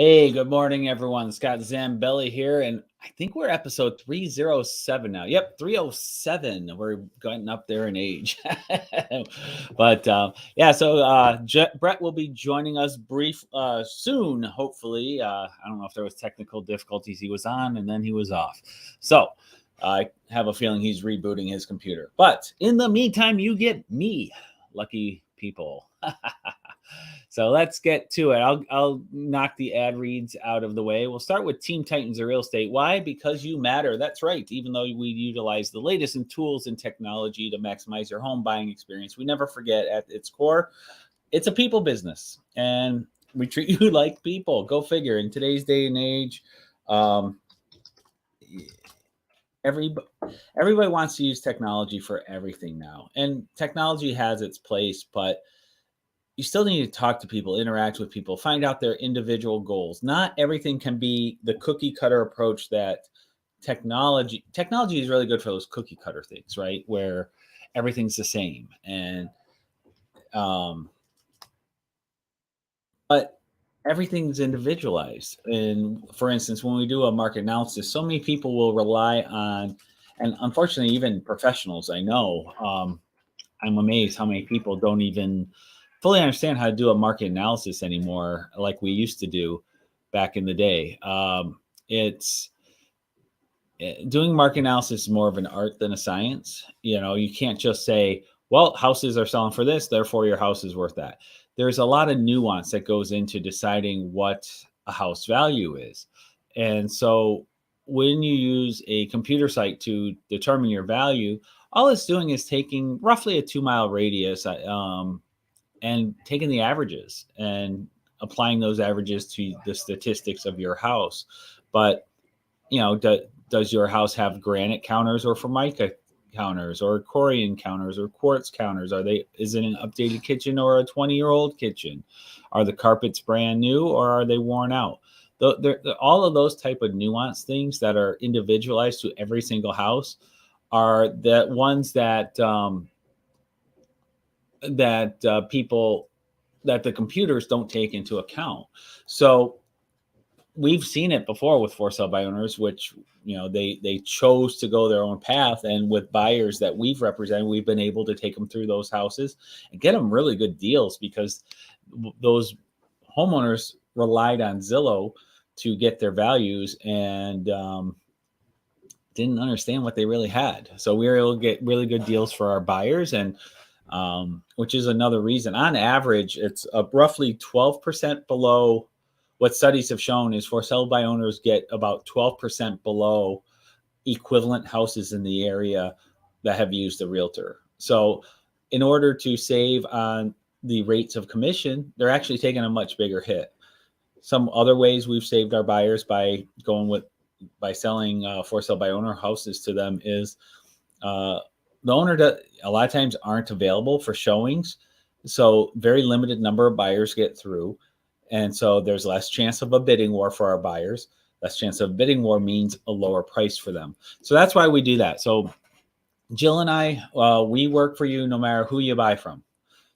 Hey, good morning, everyone. Scott Zambelli here, and I think we're episode 307 now. Yep, 307. We're getting up there in age. But Brett will be joining us soon, hopefully. I don't know if there was technical difficulties he was on, and then he was off. So I have a feeling he's rebooting his computer. But in the meantime, you get me, lucky people. So let's get to it. I'll knock the ad reads out of the way. We'll start with Team Titans of Real Estate. Why? Because you matter. That's right. Even though we utilize the latest in tools and technology to maximize your home buying experience, we never forget at its core, it's a people business, and we treat you like people. Go figure. In today's day and age, everybody wants to use technology for everything now, and technology has its place, but you still need to talk to people, interact with people, find out their individual goals. Not everything can be the cookie cutter approach that technology is really good for those cookie cutter things, right? Where everything's the same. And but everything's individualized. And for instance, when we do a market analysis, so many people will rely on, and unfortunately, even professionals I know, I'm amazed how many people don't even fully understand how to do a market analysis anymore, like we used to do back in the day. Doing market analysis is more of an art than a science. You can't just say, well, houses are selling for this, therefore your house is worth that. There's a lot of nuance that goes into deciding what a house value is. And so when you use a computer site to determine your value, all it's doing is taking roughly a 2-mile radius and taking the averages and applying those averages to the statistics of your house. But, does your house have granite counters or Formica counters or Corian counters or quartz counters? Is it an updated kitchen or a 20-year-old kitchen? Are the carpets brand new or are they worn out? All of those type of nuanced things that are individualized to every single house are the ones that the computers don't take into account. So we've seen it before with for sale by owners, which they chose to go their own path, and with buyers that we've represented, we've been able to take them through those houses and get them really good deals because those homeowners relied on Zillow to get their values and didn't understand what they really had. So we were able to get really good deals for our buyers, and which is another reason. On average, it's roughly 12% below. What studies have shown is for sale by owners get about 12% below equivalent houses in the area that have used a realtor. So in order to save on the rates of commission, they're actually taking a much bigger hit. Some other ways we've saved our buyers by selling for sale by owner houses to them is the owner a lot of times aren't available for showings. So very limited number of buyers get through. And so there's less chance of a bidding war for our buyers. Less chance of a bidding war means a lower price for them. So that's why we do that. So Jill and I, we work for you no matter who you buy from.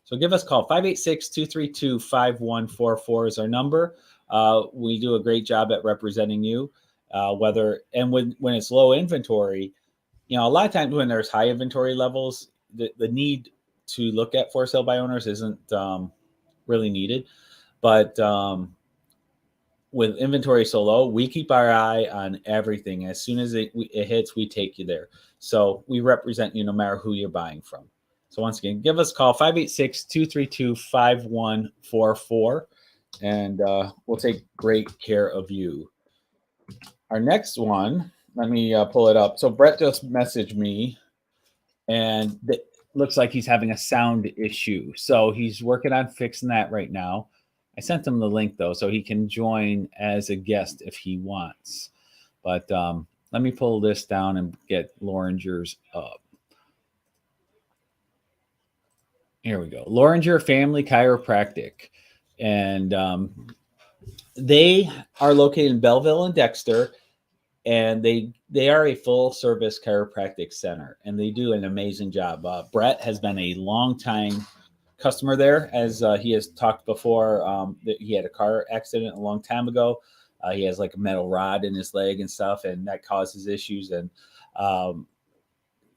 So give us a call. 586-232-5144 is our number. We do a great job at representing you. When it's low inventory, a lot of times when there's high inventory levels, the need to look at for sale by owners isn't really needed. But with inventory so low, we keep our eye on everything. As soon as it hits, we take you there. So we represent you no matter who you're buying from. So once again, give us a call, 586-232-5144, and we'll take great care of you. Our next one, let me pull it up. So Brett just messaged me, and it looks like he's having a sound issue. So he's working on fixing that right now. I sent him the link, though, so he can join as a guest if he wants. But let me pull this down and get Loringer's up. Here we go. Loringer Family Chiropractic. And they are located in Belleville and Dexter. And they are a full-service chiropractic center, and they do an amazing job. Brett has been a long-time customer there, as he has talked before. That he had a car accident a long time ago. He has like a metal rod in his leg and stuff, and that causes issues. And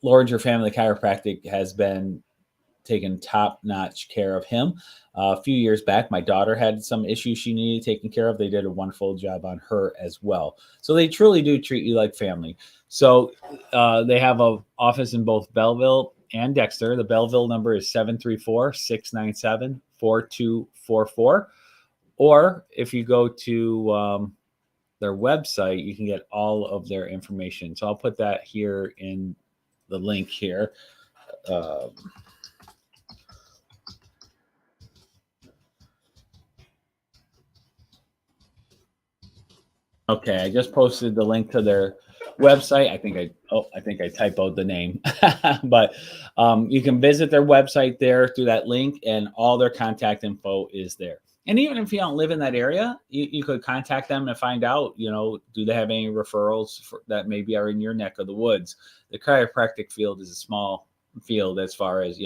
Lawrence Family Chiropractic has been taking top-notch care of him. A few years back, my daughter had some issues she needed taken care of. They did a wonderful job on her as well. So they truly do treat you like family. So they have an office in both Belleville and Dexter. The Belleville number is 734-697-4244. Or if you go to their website, you can get all of their information. So I'll put that here in the link here. Okay, I just posted the link to their website. I think I typoed the name, but you can visit their website there through that link, and all their contact info is there. And even if you don't live in that area, you could contact them and find out, do they have any referrals that maybe are in your neck of the woods? The chiropractic field is a small field as far as,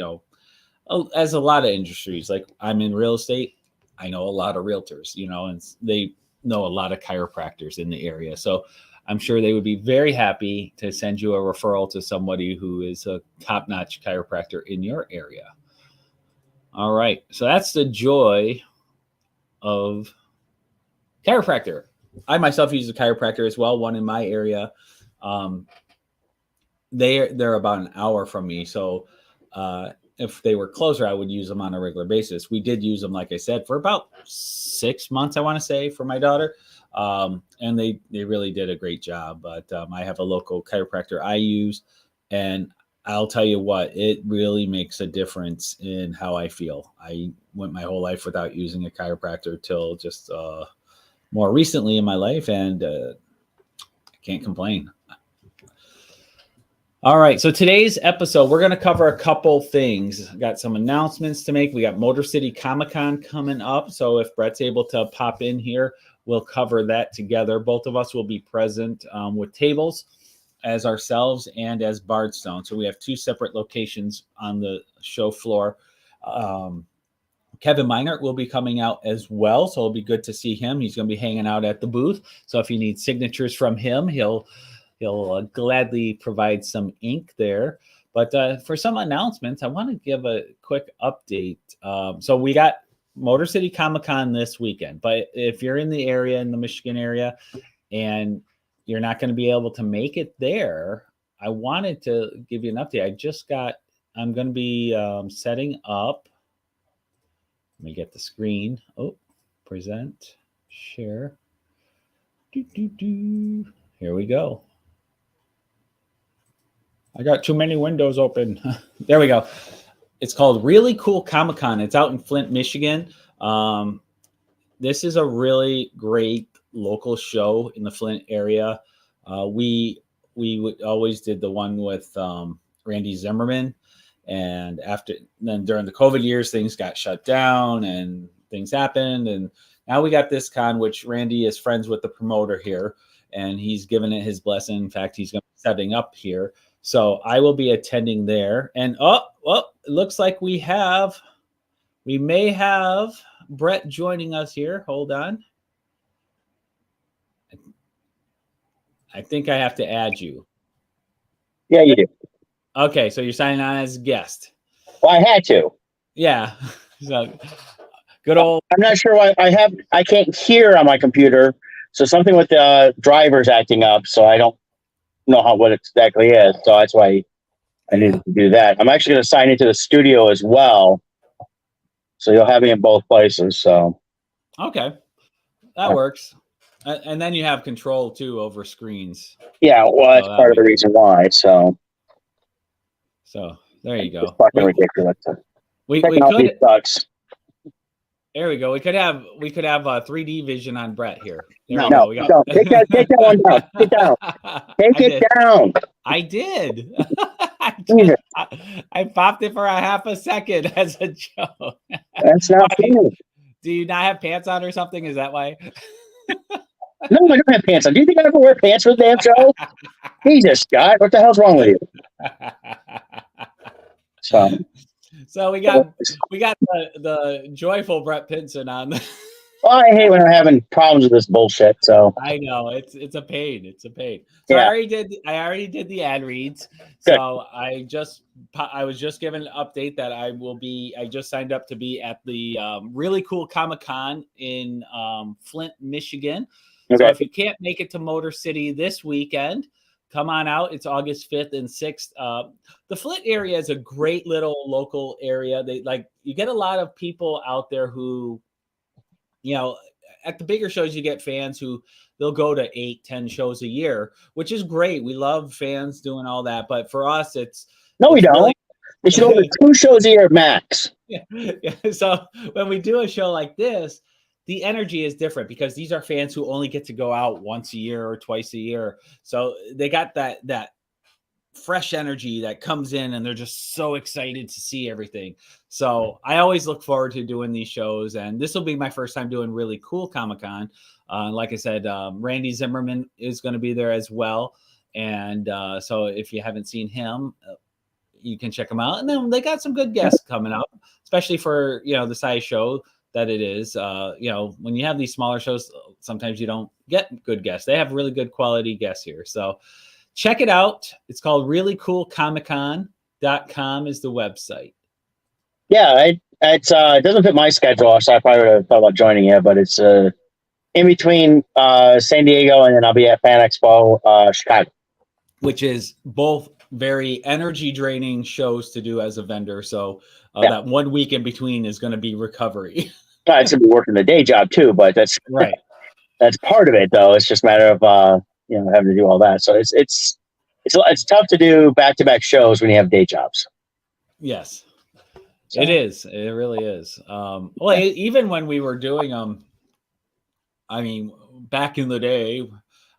as a lot of industries. Like I'm in real estate. I know a lot of realtors, and they know a lot of chiropractors in the area. So I'm sure they would be very happy to send you a referral to somebody who is a top-notch chiropractor in your area. All right. So that's the joy of chiropractor. I myself use a chiropractor as well, one in my area. They're about an hour from me. So if they were closer, I would use them on a regular basis. We did use them, like I said, for about 6 months, I want to say, for my daughter. And they really did a great job. But I have a local chiropractor I use, and I'll tell you what, it really makes a difference in how I feel. I went my whole life without using a chiropractor till just more recently in my life, and I can't complain. All right, so today's episode, we're going to cover a couple things. Got some announcements to make. We got Motor City Comic-Con coming up, so if Brett's able to pop in here, we'll cover that together. Both of us will be present with tables as ourselves and as Bardstone. So we have two separate locations on the show floor. Kevin Meinert will be coming out as well, so it'll be good to see him. He's going to be hanging out at the booth. So if you need signatures from him, he'll gladly provide some ink there. But for some announcements, I want to give a quick update. So we got Motor City Comic-Con this weekend. But if you're in the area, in the Michigan area, and you're not going to be able to make it there, I wanted to give you an update. I'm going to be setting up. Let me get the screen. Oh, present, share. Here we go. I got too many windows open. There we go. It's called Really Cool Comic-Con. It's out in Flint, Michigan. This is a really great local show in the Flint area. We always did the one with Randy Zimmerman. And then during the COVID years, things got shut down and things happened. And now we got this con, which Randy is friends with the promoter here, and he's given it his blessing. In fact, he's going to be setting up here. So I will be attending there. And it looks like we may have Brett joining us here. Hold on. I think I have to add you. Yeah, you do. Okay, so you're signing on as a guest. Well, I had to. Yeah. So good old. I'm not sure why I can't hear on my computer. So something with the driver's acting up. So I don't know what it exactly is. So that's why I needed to do that. I'm actually going to sign into the studio as well. So you'll have me in both places. So. Okay. That works. And then you have control too over screens. Yeah. Well, that's part of the reason why. So there you go. Fucking ridiculous. We could. Sucks. There we go. We could have a 3D vision on Brett here. No, take that one down. Take it down. Take it down. I did. I popped it for a half a second as a joke. That's not funny. Do you not have pants on or something? Is that why? No, I don't have pants on. Do you think I ever wear pants for the damn show? Jesus, Scott, what the hell's wrong with you? So, So we got the joyful Brett Pinson on. Well, I hate when I'm having problems with this bullshit. So I know it's a pain. It's a pain. So yeah, I already did the ad reads. good. So I was just given an update that I just signed up to be at the really cool Comic-Con in Flint, Michigan. So Okay. if you can't make it to Motor City this weekend, come on out. It's August 5th and 6th. The Flint area is a great little local area. You get a lot of people out there who, at the bigger shows, you get fans who they'll go to 8, 10 shows a year, which is great. We love fans doing all that. But for us, No, we it's don't. really, They should go to 2 shows a year max. yeah. So when we do a show like this, the energy is different because these are fans who only get to go out once a year or twice a year. So they got that fresh energy that comes in and they're just so excited to see everything. So I always look forward to doing these shows, and this will be my first time doing really cool Comic-Con. Like I said, Randy Zimmerman is going to be there as well. And so if you haven't seen him, you can check them out. And then they got some good guests coming up, especially for, the size show that it is. When you have these smaller shows, sometimes you don't get good guests. They have really good quality guests here. So check it out. It's called reallycoolcomiccon.com is the website. Yeah, it doesn't fit my schedule, so I probably would have thought about joining it, but it's in between San Diego and then I'll be at Fan Expo Chicago. Which is both very energy draining shows to do as a vendor. So that 1 week in between is going to be recovery. It's going to be working the day job too, but that's right. That's part of it, though. It's just a matter of having to do all that. So it's tough to do back-to-back shows when you have day jobs. Yes, so. It is. It really is. Even when we were doing them, back in the day,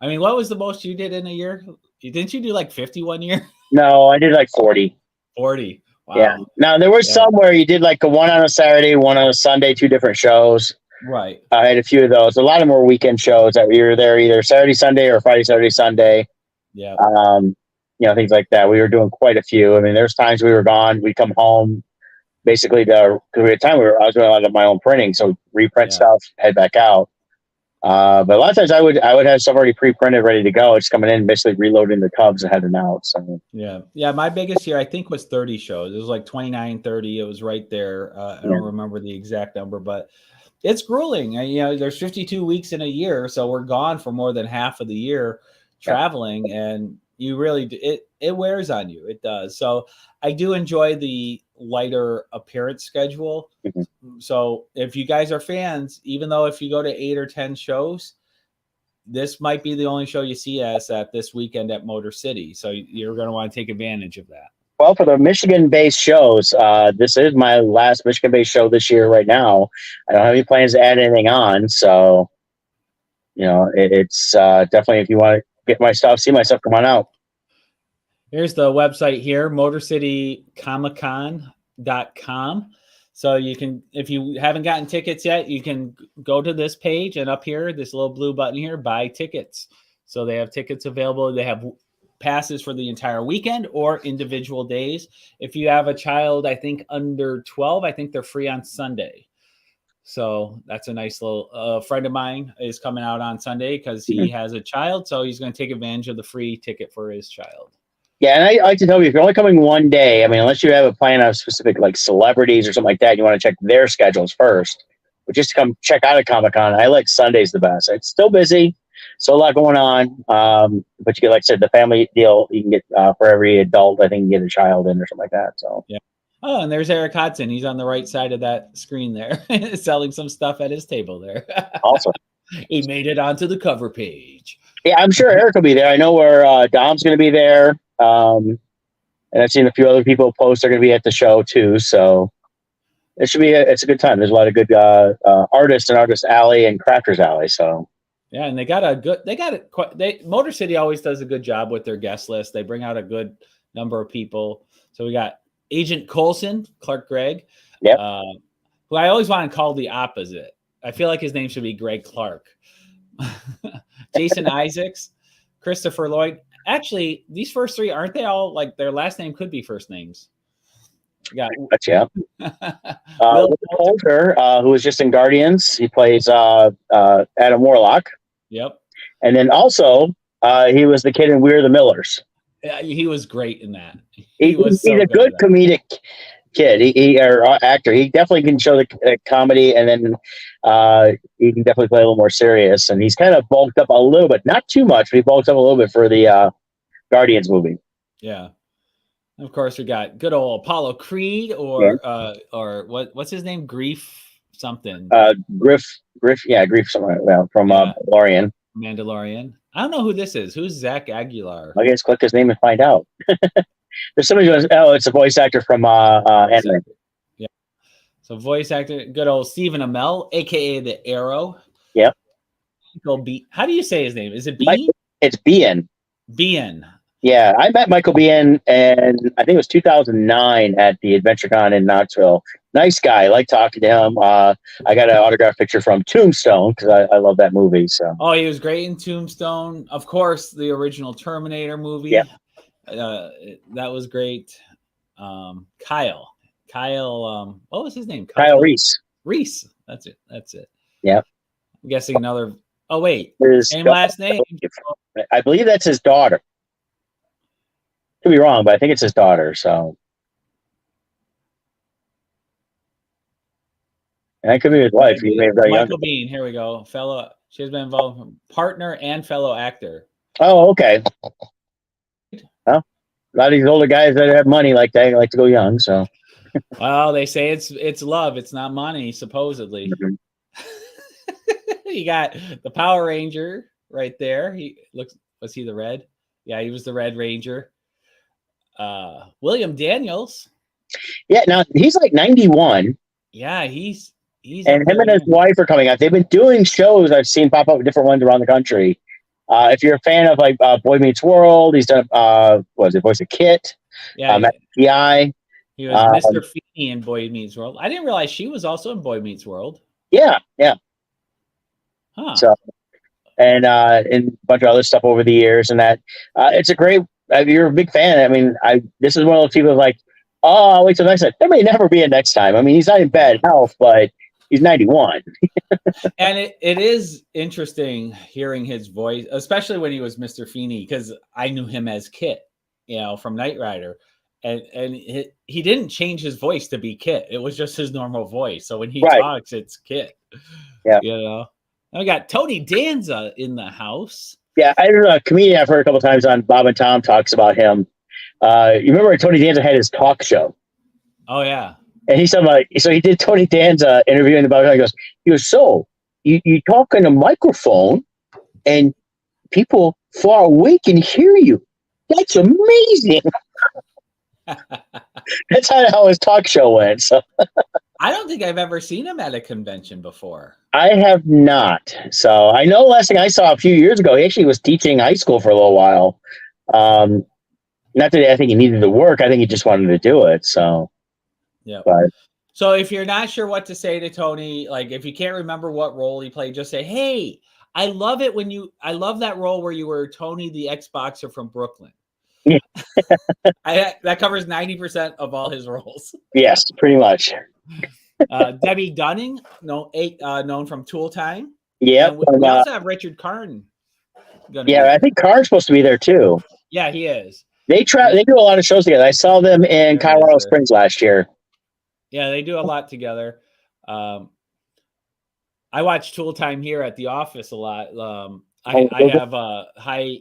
what was the most you did in a year? Didn't you do like 50 1 year? No, I did like 40. 40. Wow. Yeah. Now there was some where you did like one on a Saturday, one on a Sunday, 2 different shows. Right. I had a few of those. A lot of more weekend shows that we were there either Saturday, Sunday or Friday, Saturday, Sunday. Yeah. Things like that. We were doing quite a few. There's times we were gone. We'd come home basically because we had time. I was doing a lot of my own printing, so reprint stuff, head back out. But a lot of times I would have stuff already pre-printed, ready to go. Just coming in, basically reloading the tubs and heading out. So yeah. My biggest year I think was 30 shows. It was like 29, 30. It was right there. I don't remember the exact number, but it's grueling. There's 52 weeks in a year, so we're gone for more than half of the year traveling, and you really it wears on you. It does. So I do enjoy the lighter appearance schedule. Mm-hmm. So if you guys are fans, even though if you go to 8 or 10 shows, this might be the only show you see us at this weekend at Motor City. So you're going to want to take advantage of that. Well, for the Michigan-based shows, this is my last Michigan-based show this year right now. I don't have any plans to add anything on. So, it's definitely, if you want to get my stuff, see my stuff, come on out. Here's the website here, motorcitycomiccon.com. So you can, if you haven't gotten tickets yet, you can go to this page, and up here, this little blue button here, buy tickets. So they have tickets available. They have passes for the entire weekend or individual days. If you have a child, I think under 12, I think they're free on Sunday. So that's a nice little friend of mine is coming out on Sunday because he has a child. So he's going to take advantage of the free ticket for his child. Yeah, and I like to tell you, if you're only coming one day, unless you have a plan of specific like celebrities or something like that, you want to check their schedules first. But just to come check out a Comic-Con, I like Sundays the best. It's still busy, so a lot going on. But you get, like I said, the family deal. You can get for every adult, I think you can get a child in or something like that. So yeah. Oh, and there's Eric Hodson. He's on the right side of that screen there, selling some stuff at his table there. Awesome. He made it onto the cover page. Yeah, I'm sure Eric will be there. I know where Dom's going to be there. And I've seen a few other people post they're going to be at the show too. So it should be it's a good time. There's a lot of good artists and Artist Alley and Crafters Alley. So yeah, and Motor City always does a good job with their guest list. They bring out a good number of people. So we got Agent Coulson, Clark Gregg, who I always want to call the opposite. I feel like his name should be Greg Clark. Jason Isaacs, Christopher Lloyd. Actually, these first three, aren't they all like their last name could be first names? Yeah. But yeah. Will Will Poulter. Poulter, who was just in Guardians, he plays Adam Warlock, Yep. and then also he was the kid in We're the Millers. Yeah, he was great in that. He, He was he's so a good at good that. comedic kid. He or actor. He definitely can show the comedy, and then he can definitely play a little more serious. And he's kind of bulked up a little bit, not too much, but he bulked up a little bit for the Guardians movie. Yeah. Of course, we got good old Apollo Creed, Yeah. or what's his name? Grief something. Griff, yeah, Griff, something from Yeah. Mandalorian. Mandalorian. I don't know who this is. Who's Zach Aguilar? I guess click his name and find out. There's somebody who goes, oh, it's a voice actor from Ant-Man. Yeah. So voice actor, good old Stephen Amell, aka the Arrow. Yep. How do you say his name? Is it Bean? It's Bien. Bien. Yeah, I met Michael Bien, and I think it was 2009 at the AdventureCon in Knoxville. Nice guy. I like talking to him. I got an autograph picture from Tombstone because I love that movie. So. Oh, he was great in Tombstone. Of course, the original Terminator movie. Yeah. That was great. Kyle. What was his name? Kyle Reese. Reese. That's it. Yeah. I'm guessing another. Oh wait, same daughter, last name. I believe that's his daughter. Could be wrong, but I think it's his daughter. So, and that could be his wife. He may be very Michael young. Bean. Here we go. She has been involved. Partner and fellow actor. Oh, okay. Well, a lot of these older guys that have money like that like to go young. So, well, they say it's love. It's not money. Supposedly. Mm-hmm. You got the Power Ranger right there. Was he the red? Yeah, he was the Red Ranger. William Daniels. Yeah, now he's like 91. Yeah, he's and him and his wife are coming out. They've been doing shows I've seen pop up different ones around the country. If you're a fan of like Boy Meets World, he's done voice of Kit. Yeah, PI. He was Mr. Feeney in Boy Meets World. I didn't realize she was also in Boy Meets World. Yeah. Huh. So, and a bunch of other stuff over the years, and that it's a great. You're a big fan. I mean, this is one of those people like, oh, I'll wait till next time. There may never be a next time. I mean, he's not in bad health, but he's 91. And it is interesting hearing his voice, especially when he was Mr. Feeney, because I knew him as Kit, from Knight Rider. And he didn't change his voice to be Kit. It was just his normal voice. So when he talks, it's Kit. Yeah. And we got Tony Danza in the house. Yeah, I don't know. A comedian I've heard a couple times on Bob and Tom talks about him. You remember when Tony Danza had his talk show? Oh, yeah. And he's talking about, so he did Tony Danza interviewing about it. He goes, so you talk on a microphone and people far away can hear you. That's amazing. That's how his talk show went. So I don't think I've ever seen him at a convention before. I have not. So I know last thing I saw a few years ago, he actually was teaching high school for a little while. Not that I think he needed to work. I think he just wanted to do it. So, yeah. But, so if you're not sure what to say to Tony, like if you can't remember what role he played, just say, hey, I love that role where you were Tony, the ex-boxer from Brooklyn. Yeah. That covers 90% of all his roles. Yes, pretty much. Debbie Dunning, known from Tool Time. Yeah. We also have Richard Karn. I think Karn's supposed to be there too. Yeah, he is. They do a lot of shows together. I saw them in Colorado Springs last year. Yeah, they do a lot together. I watch Tool Time here at the office a lot. I have a high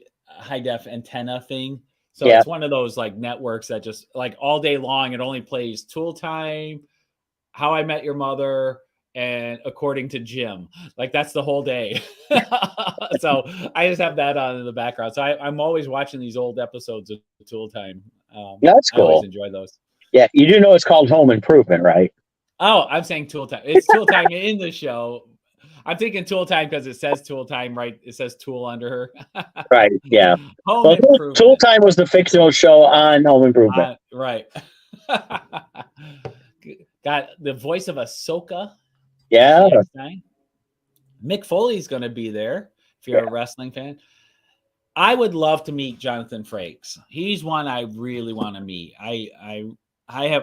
def antenna thing. So it's one of those like networks that just like all day long, it only plays Tool Time, How I Met Your Mother, and According to Jim. Like that's the whole day. So I just have that on in the background. So I'm always watching these old episodes of Tool Time. That's cool. I always enjoy those. Yeah, you do know it's called Home Improvement, right? Oh, I'm saying Tool Time. It's Tool Time in the show. I'm thinking Tool Time because it says Tool Time, right? It says Tool under her. Right, yeah. Tool Time was the fictional show on Home Improvement. Right. Got the voice of Ahsoka. Yeah. Mick Foley's going to be there if you're a wrestling fan. I would love to meet Jonathan Frakes. He's one I really want to meet. I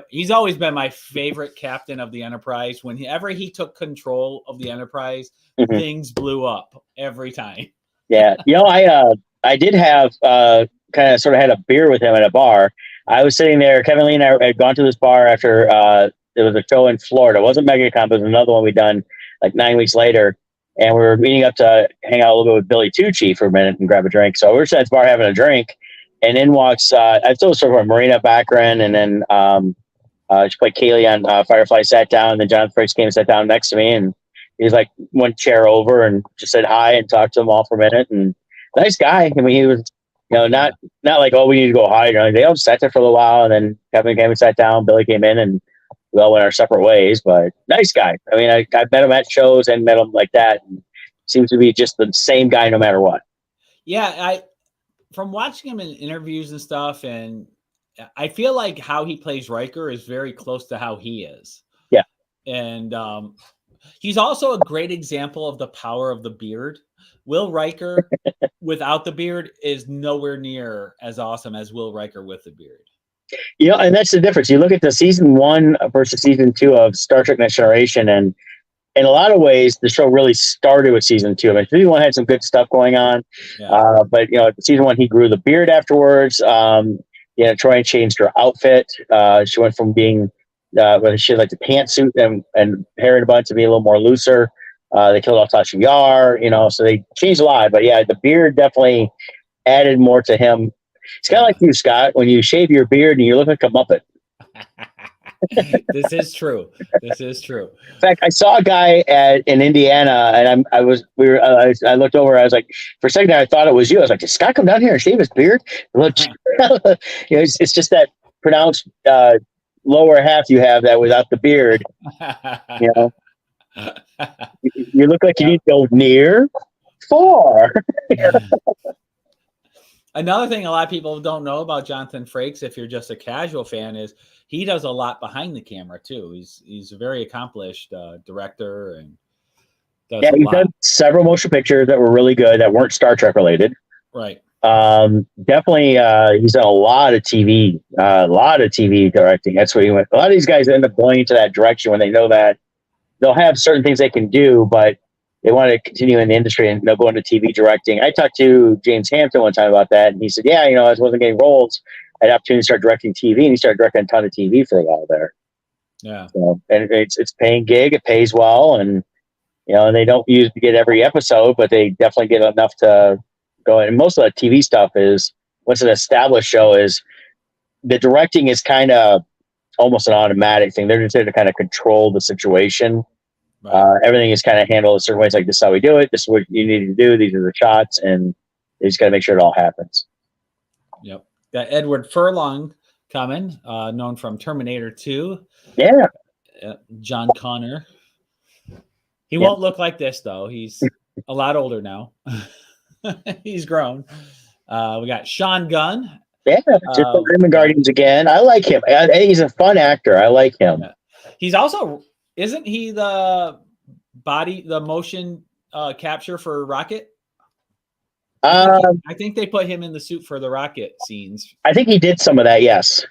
He's always been my favorite captain of the Enterprise. Whenever he took control of the Enterprise, Mhm. things blew up every time. Yeah, I did have kind of sort of had a beer with him at a bar. I was sitting there. Kevin Lee and I had gone to this bar after there was a show in Florida. It wasn't MegaCon, but it was another one we'd done like 9 weeks later, and we were meeting up to hang out a little bit with Billy Tucci for a minute and grab a drink. So we were sitting at the bar having a drink, and in walks I told sort of a Marina Baccarin, and then she played Kaylee on Firefly. Sat down, and then Jonathan Frakes came and sat down next to me, and he's like one chair over and just said hi and talked to them all for a minute. And nice guy. I mean, he was, not like, oh, we need to go hide or anything. They all sat there for a little while, and then Kevin came and sat down. Billy came in, and we all went our separate ways. But nice guy. I mean, I met him at shows and met him like that. And seems to be just the same guy no matter what. Yeah, from watching him in interviews and stuff, and I feel like how he plays Riker is very close to how he is. Yeah. And he's also a great example of the power of the beard. Will Riker without the beard is nowhere near as awesome as Will Riker with the beard. And that's the difference. You look at the season 1 versus season 2 of Star Trek Next Generation, and in a lot of ways, the show really started with season 2. I mean, season 1 had some good stuff going on, but season 1 he grew the beard afterwards. Troy changed her outfit. She went from being she had like the pantsuit and hair in a bun to be a little more looser. They killed off Tasha Yar, so they changed a lot. But yeah, the beard definitely added more to him. It's kind of like you, Scott, when you shave your beard and you look like a Muppet. This is true. In fact, I saw a guy in Indiana, and I looked over. I was like, for a second, I thought it was you. I was like, did Scott come down here and shave his beard? It's just that pronounced lower half you have that without the beard. You look like you need to go near, far. Another thing a lot of people don't know about Jonathan Frakes, if you're just a casual fan, is he does a lot behind the camera too. He's a very accomplished director and does he's done several motion pictures that were really good that weren't Star Trek related. Right. Definitely, he's done a lot of TV directing. That's what he went. A lot of these guys end up going into that direction when they know that they'll have certain things they can do, but they want to continue in the industry and they'll go into TV directing. I talked to James Hampton one time about that, and he said, "Yeah, I wasn't getting roles. I had an opportunity to start directing TV, and he started directing a ton of TV for a while there." Yeah. So, and it's paying gig. It pays well, and and they don't usually get every episode, but they definitely get enough to go in. And most of the TV stuff is, once an established show is, the directing is kind of almost an automatic thing. They're just there to kind of control the situation. Right. Everything is kind of handled in certain ways. Like, this is how we do it. This is what you need to do. These are the shots, and they just got to make sure it all happens. Yep. Got Edward Furlong coming, known from Terminator 2. Yeah. John Connor. He won't look like this, though. He's a lot older now. He's grown. We got Sean Gunn. Yeah, Raymond Guardians again. I like him. He's a fun actor. I like him. Yeah. He's also, isn't he the motion capture for Rocket? I think they put him in the suit for the Rocket scenes. I think he did some of that, yes.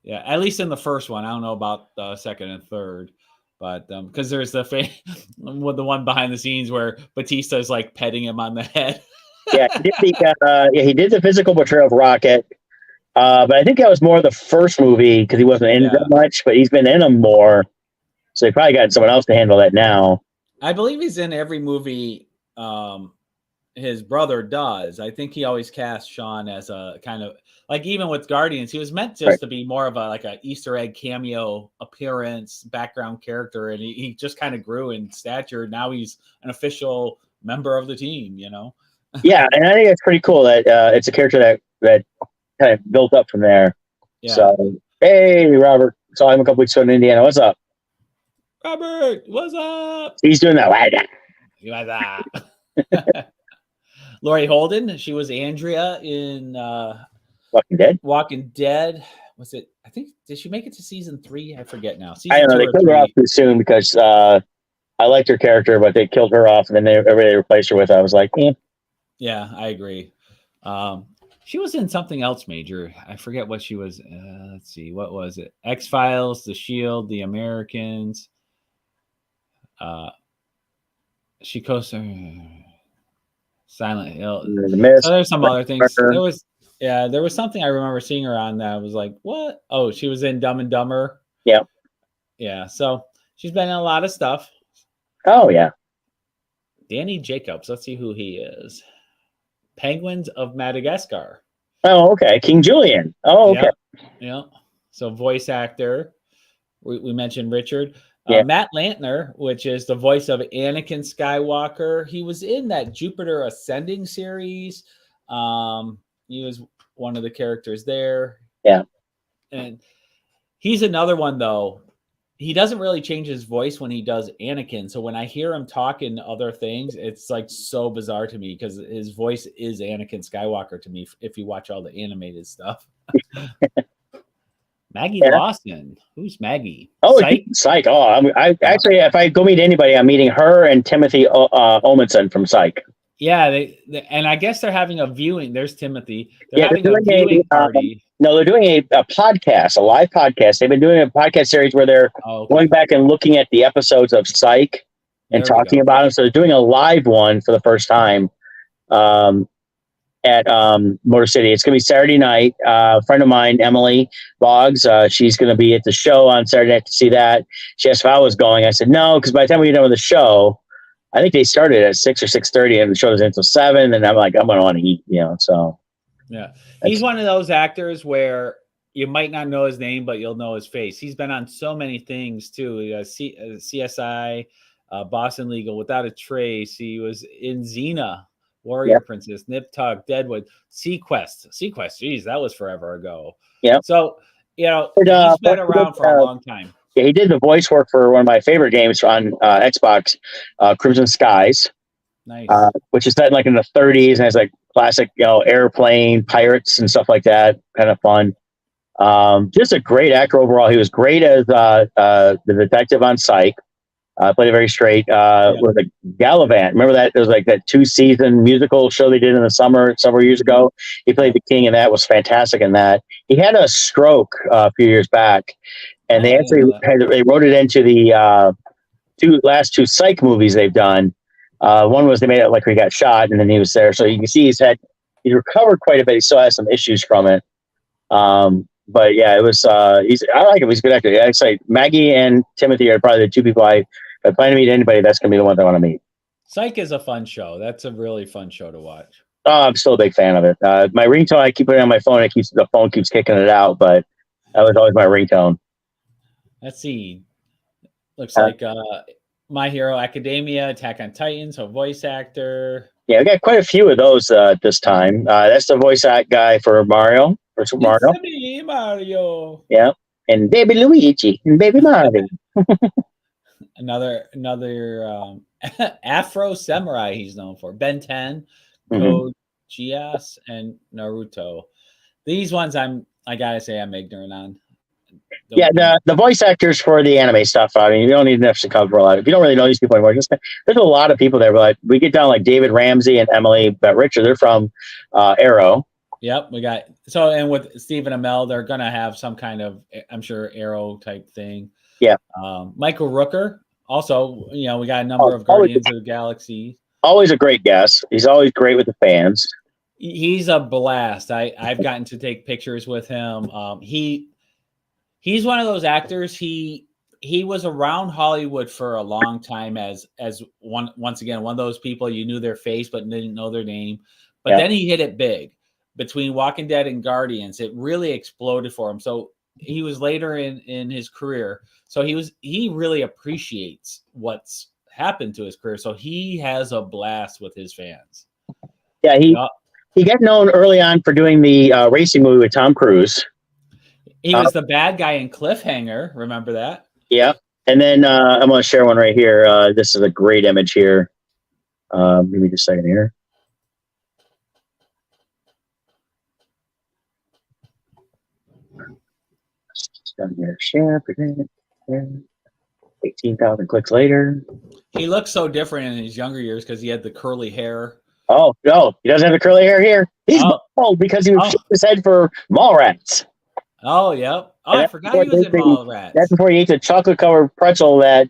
Yeah, at least in the first one. I don't know about the second and third. But because there's the one behind the scenes where Batista's like petting him on the head. Yeah, he did the physical portrayal of Rocket. But I think that was more the first movie because he wasn't in it that much, but he's been in them more. So they probably got someone else to handle that now. I believe he's in every movie his brother does. I think he always casts Sean as a kind of, like, even with Guardians, he was meant just to be more of a Easter egg cameo appearance, background character, and he just kind of grew in stature. Now he's an official member of the team, Yeah, and I think it's pretty cool that it's a character that kind of built up from there. Yeah. So, hey, Robert, saw him a couple weeks ago in Indiana. What's up? Robert, what's up? He's doing that. What's up? Laurie Holden, she was Andrea in Walking Dead. Was it? I think, did she make it to season 3? I forget now. I don't know. They killed her off too soon because I liked her character, but they killed her off, and then everybody replaced her with. I was like, Yeah, I agree. She was in something else major. I forget what she was. Let's see, what was it? X-Files, The Shield, The Americans. Uh, she co-starred Silent Hill. The So Mist. there's some other things. Runner. There was something I remember seeing her on that I was like, what? Oh, she was in Dumb and Dumber. Yeah. Yeah, so she's been in a lot of stuff. Oh yeah. Danny Jacobs. Let's see who he is. Penguins of Madagascar. Oh, okay. King Julian. Oh, okay. Yeah, yeah. So voice actor. We mentioned Richard. Yeah. Matt Lantner, which is the voice of Anakin Skywalker. He was in that Jupiter Ascending series. He was one of the characters there. Yeah. And he's another one, though. He doesn't really change his voice when he does Anakin. So when I hear him talk in other things, it's like so bizarre to me because his voice is Anakin Skywalker to me if you watch all the animated stuff. Maggie Yeah. Lawson. Who's Maggie? Oh, Psych? Psych. Oh, I actually, if I go meet anybody, I'm meeting her and Timothy Olmanson from Psych. Yeah, and I guess they're having a viewing. There's Timothy. They're Yeah, having a viewing party. No, they're doing a podcast, a live podcast. They've been doing a podcast series where they're going back and looking at the episodes of Psych and talking about them. So they're doing a live one for the first time at Motor City. It's going to be Saturday night. A friend of mine, Emily Boggs, she's going to be at the show on Saturday night to see that. She asked if I was going. I said no, because by the time we get done with the show, I think they started at 6 or 6:30, and the show was until 7. And I'm like, I'm going to want to eat, So yeah, he's one of those actors where you might not know his name, but you'll know his face. He's been on so many things too. CSI, Boston Legal, Without a Trace. He was in Xena, Warrior Princess, Nip Tuck, Deadwood, Sequest. Geez, that was forever ago. Yeah. So he's been around for a long time. Yeah, he did the voice work for one of my favorite games on Xbox, Crimson Skies. Nice. Which is set like in the 30s and has like classic, airplane pirates and stuff like that. Kind of fun. Just a great actor overall. He was great as the detective on Psych. Played it very straight. With a Gallivant. Remember that? There was like that 2-season musical show they did in the summer several years ago. He played the king, and that was fantastic in that. He had a stroke a few years back, and they actually they wrote it into the last two Psych movies they've done. One was they made it like he got shot, and then he was there. So you can see he's recovered quite a bit. He still has some issues from it. But yeah, it was. I like him. He's a good actor. I say Maggie and Timothy are probably the two people I plan to meet anybody. That's gonna be the ones I want to meet. Psych is a fun show. That's a really fun show to watch. I'm still a big fan of it. My ringtone, I keep putting on my phone. The phone keeps kicking it out, but that was always my ringtone. Let's see. Looks like My Hero Academia, Attack on Titan, so voice actor. Yeah, we got quite a few of those this time. That's the voice act guy for Mario. For Super Mario. It's me, Mario. Yeah, and Baby Luigi and Baby Mario. another Afro Samurai he's known for. Ben 10, Code Geass, and Naruto. These ones I gotta say I'm ignorant on. The voice actors for the anime stuff. I mean, you don't need to necessarily cover a lot. If you don't really know these people anymore, there's a lot of people there. But like, we get down like David Ramsey and Emily Richard. They're from Arrow. Yep, we got and with Stephen Amell, they're gonna have some kind of, I'm sure, Arrow type thing. Yeah. Michael Rooker, also, we got a number of Guardians of the Galaxy. Always a great guest. He's always great with the fans. He's a blast. I've gotten to take pictures with him. He's one of those actors. He was around Hollywood for a long time as once again one of those people you knew their face but didn't know their name. But then he hit it big. Between Walking Dead and Guardians, it really exploded for him. So he was later in his career. So he really appreciates what's happened to his career. So he has a blast with his fans. Yeah, he got known early on for doing the racing movie with Tom Cruise. He was the bad guy in Cliffhanger. Remember that? Yeah. And then I'm going to share one right here. This is a great image here. Give me just a second here. Down here, share, 18,000 clicks later. He looked so different in his younger years because he had the curly hair. Oh no, he doesn't have the curly hair here. He's Oh, bald because he was oh, shaving his head for mall rats. oh, yep. Oh, And I forgot he was in that's Mallrats. before he ate the chocolate covered pretzel that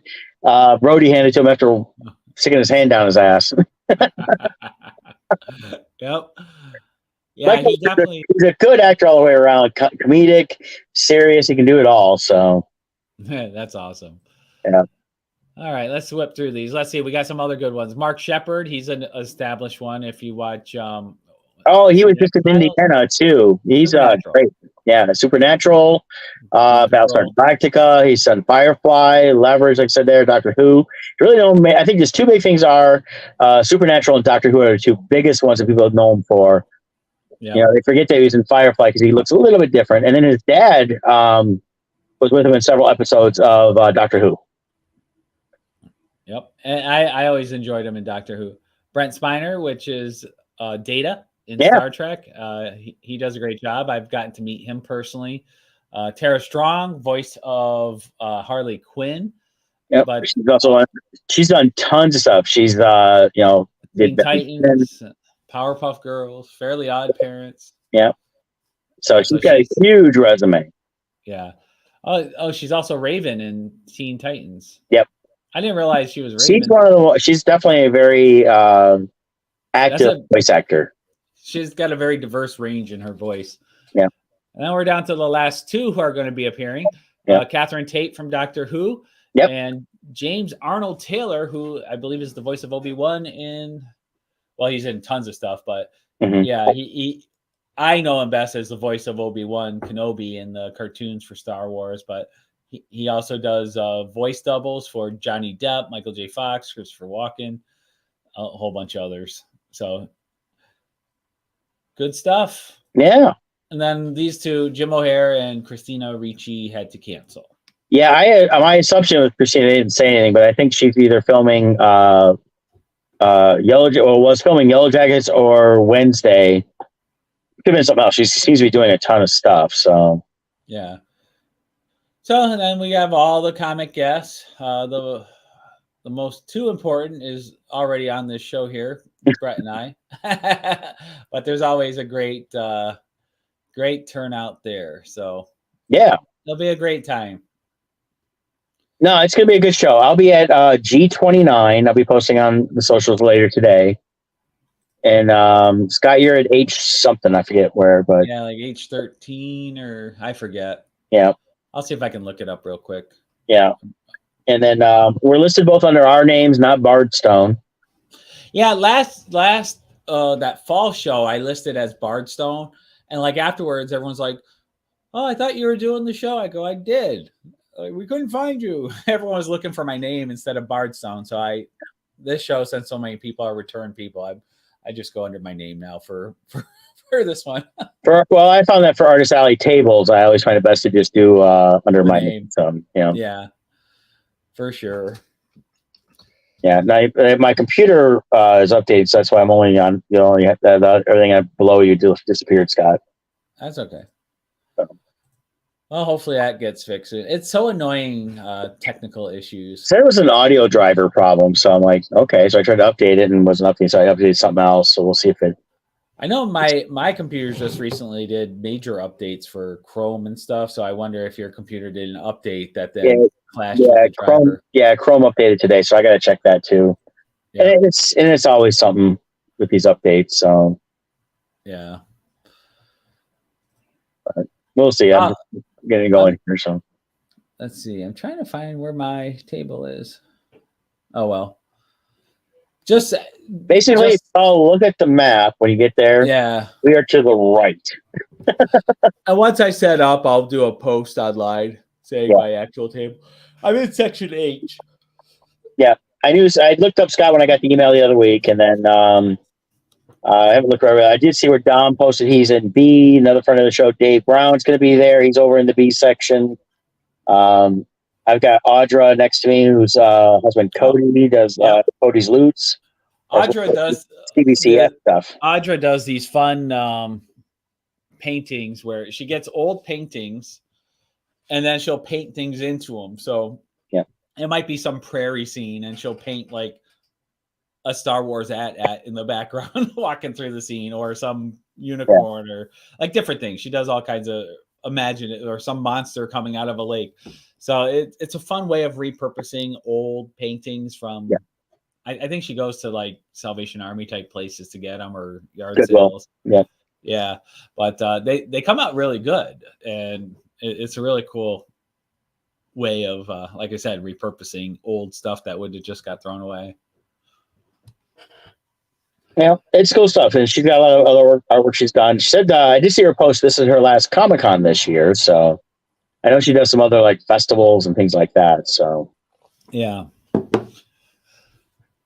Brody handed to him after sticking his hand down his ass. Yep. Yeah, Like he definitely. he's a good actor all the way around. Comedic, serious, he can do it all. So That's awesome. yeah. All right, let's whip through these. Let's see. We got some other good ones. Mark Shepard, he's an established one. If you watch, Oh, he what's was the just in X-Files? Indiana too. He's Supernatural, great. Yeah, Supernatural, Doom Battlestar Patrol. Galactica. He's done Firefly, Leverage, like I said there, Doctor Who. Really don't. I think just two big things are Supernatural and Doctor Who are the two biggest ones that people know him for. Yep. They forget that he was in Firefly because he looks a little bit different. And then his dad was with him in several episodes of Doctor Who. Yep. And I always enjoyed him in Doctor Who. Brent Spiner, which is Data in Yeah, Star Trek. He does a great job. I've gotten to meet him personally. Tara Strong, voice of Harley Quinn. yep. But She's done tons of stuff. She's Teen did Titans, Powerpuff Girls, Fairly Odd Parents. yeah. So Yeah, she's so got a she's huge resume. yeah. Oh, she's also Raven in Teen Titans. Yep. I didn't realize she was She's Raven. she's definitely a very That's active voice actor. She's got a very diverse range in her voice. Yeah. And then we're down to the last two who are going to be appearing. Yeah. Catherine Tate from Doctor Who. Yep. And James Arnold Taylor, who I believe is the voice of Obi-Wan in, well, he's in tons of stuff, but yeah, I know him best as the voice of Obi-Wan Kenobi in the cartoons for Star Wars, but he also does voice doubles for Johnny Depp, Michael J. Fox, Christopher Walken, a whole bunch of others. So good stuff. Yeah. And then these two, Jim O'Hare and Christina Ricci, had to cancel. Yeah, my assumption was Christina didn't say anything, but I think she's either filming was filming Yellow Jackets or Wednesday. Could have been something else. She seems to be doing a ton of stuff. So yeah. So and then we have all the comic guests. The most too important is already on this show here, Brett and I. But there's always a great turnout there. So yeah, it'll be a great time. no, it's gonna be a good show. I'll be at G29. I'll be posting on the socials later today. And Scott, you're at H something. I forget where, but yeah, like H13 or I forget. Yeah, I'll see if I can look it up real quick. Yeah, and then we're listed both under our names, not Bardstone. Yeah, last that fall show I listed as Bardstone, and like afterwards, everyone's like, "Oh, I thought you were doing the show." I go, "I did." Like, we couldn't find you. Everyone was looking for my name instead of Bardstone. So this show, since so many people are return people, I just go under my name now for this one. Well, I found that for Artist Alley tables, I always find it best to just do under my name. So, Yeah, for sure. Yeah, my computer is updated, so that's why I'm only on. Only everything below you disappeared, Scott. That's okay. Well, hopefully that gets fixed. It's so annoying, technical issues. So it was an audio driver problem, so I'm like, okay. So I tried to update it and wasn't updated, so I updated something else. So we'll see if it. I know my computers just recently did major updates for Chrome and stuff, so I wonder if your computer did an update that then clashed with the driver. Chrome updated today, so I got to check that too. Yeah. And it's always something with these updates. So yeah, but we'll see. I'm just getting going here. So let's see. I'm trying to find where my table is. Oh well. Just basically, look at the map when you get there. Yeah, we are to the right. And once I set up, I'll do a post online saying my actual table. I'm in section H. Yeah, I looked up Scott when I got the email the other week, and then I haven't looked right. I did see where Dom posted he's in B. Another friend of the show, Dave Brown's going to be there. He's over in the B section. I've got Audra next to me, whose husband Cody does Cody's Loots. Audra does CBCF stuff. Audra does these fun paintings where she gets old paintings and then she'll paint things into them. So it might be some prairie scene and she'll paint like a Star Wars at in the background walking through the scene, or some unicorn, or like different things. She does all kinds of imagine or some monster coming out of a lake. So it's a fun way of repurposing old paintings from. I think she goes to like Salvation Army type places to get them, or yard Goodwill. sales. Yeah. Yeah, but they come out really good, and it's a really cool way of, like I said, repurposing old stuff that would have just got thrown away. Yeah, it's cool stuff, and she's got a lot of other artwork she's done. She said, I did see her post. This is her last Comic-Con this year, so I know she does some other like festivals and things like that. So yeah.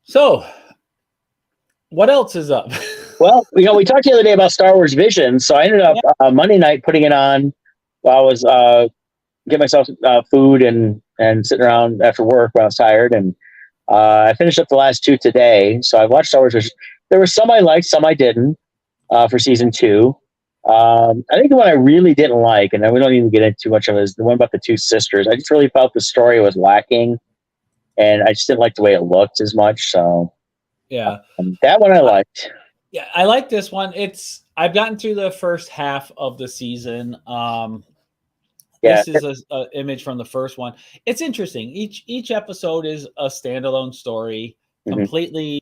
So, what else is up? Well, we talked the other day about Star Wars Vision, so I ended up Monday night putting it on while I was getting myself food and sitting around after work when I was tired, and I finished up the last two today. So I watched Star Wars Vision. There were some I liked, some I didn't for season 2. I think the one I really didn't like, and we don't even get into too much of it, is the one about the two sisters. I just really felt the story was lacking, and I just didn't like the way it looked as much. So yeah, that one I liked. Yeah, I like this one. I've gotten through the first half of the season. This is a image from the first one. It's interesting. Each episode is a standalone story, completely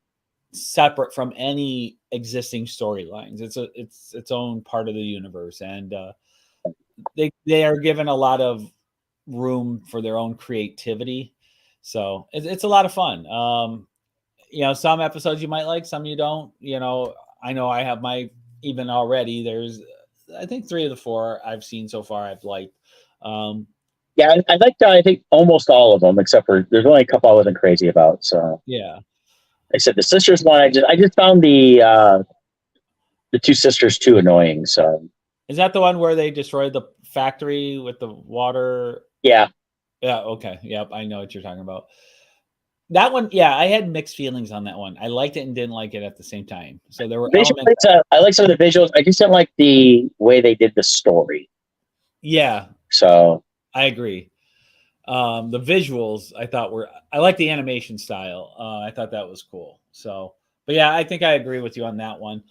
separate from any existing storylines. It's its own part of the universe, and they are given a lot of room for their own creativity. So it's a lot of fun. Some episodes you might like, some you don't. I know I have my even already. There's, I think 3 of the 4 I've seen so far I've liked. Yeah, I liked I think almost all of them, except for there's only a couple I wasn't crazy about. So yeah, I said the sisters one. I just found the two sisters too annoying. So is that the one where they destroyed the factory with the water? Yeah. Yeah. Okay. Yep. I know what you're talking about. That one, yeah, I had mixed feelings on that one. I liked it and didn't like it at the same time. So there were elements. I like some of the visuals. I just didn't like the way they did the story. Yeah. So I agree. The visuals I like the animation style. I thought that was cool. So, but yeah, I think I agree with you on that one.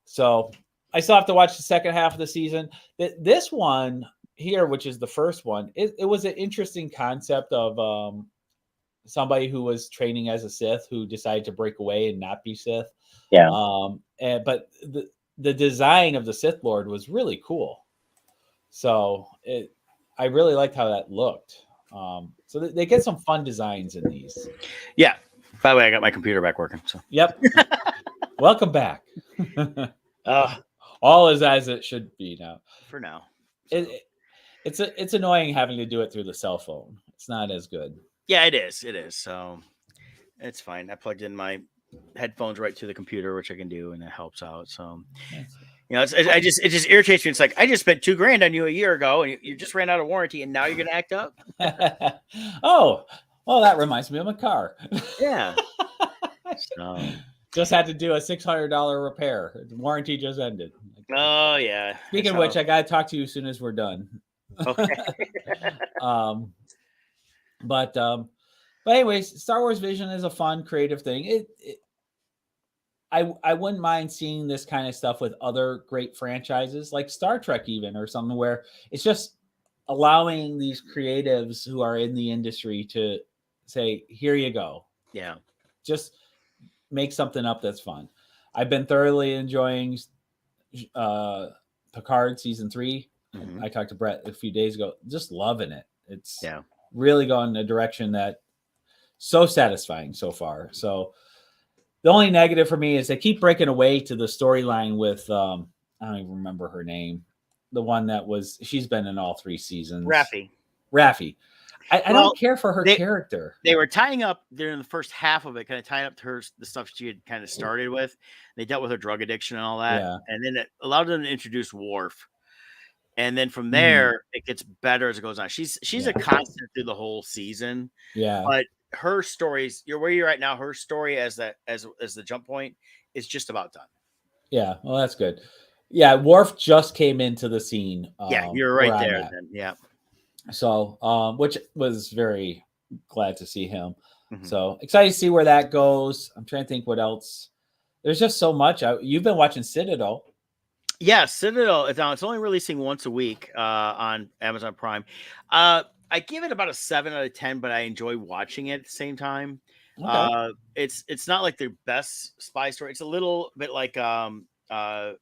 So I still have to watch the second half of the season. This one here, which is the first one, it was an interesting concept of somebody who was training as a Sith who decided to break away and not be Sith. Yeah. But the design of the Sith Lord was really cool. So I really liked how that looked. So they get some fun designs in these. Yeah. By the way, I got my computer back working. So yep. Welcome back. All is as it should be now. For now. So. It's annoying having to do it through the cell phone. It's not as good. Yeah, it is. It is. So it's fine. I plugged in my headphones right to the computer, which I can do, and it helps out. So, it just irritates me. It's like, I just spent $2,000 on you a year ago, and you just ran out of warranty, and now you're going to act up. Oh, well, that reminds me of my car. Yeah. So. Just had to do a $600 repair. Warranty just ended. Oh yeah. Speaking of which, I gotta talk to you as soon as we're done. Okay. But anyways, Star Wars Vision is a fun, creative thing. I wouldn't mind seeing this kind of stuff with other great franchises like Star Trek, even, or something where it's just allowing these creatives who are in the industry to say, "Here you go." Yeah. Just make something up that's fun. I've been thoroughly enjoying Picard season 3. Mm-hmm. I talked to Brett a few days ago. Just loving it. It's really gone in a direction that so satisfying so far. So the only negative for me is they keep breaking away to the storyline with I don't even remember her name. The one that she's been in all 3 seasons. Raffi. I don't care for her character. They were tying up during the first half of it, kind of tying up to the stuff she had kind of started with. They dealt with her drug addiction and all that. Yeah. And then it allowed them to introduce Worf. And then from there, it gets better as it goes on. She's a constant through the whole season. Yeah. But her stories, where you're right now, her story as the jump point is just about done. Yeah. Well, that's good. Yeah. Worf just came into the scene. Yeah, you're right there then. Yeah. So, which was very glad to see him. Mm-hmm. So excited to see where that goes. I'm trying to think what else. There's just so much. You've been watching Citadel. Yeah, Citadel. It's only releasing once a week on Amazon Prime. I give it about a 7 out of 10, but I enjoy watching it at the same time. Okay. It's not like the best spy story. It's a little bit like little.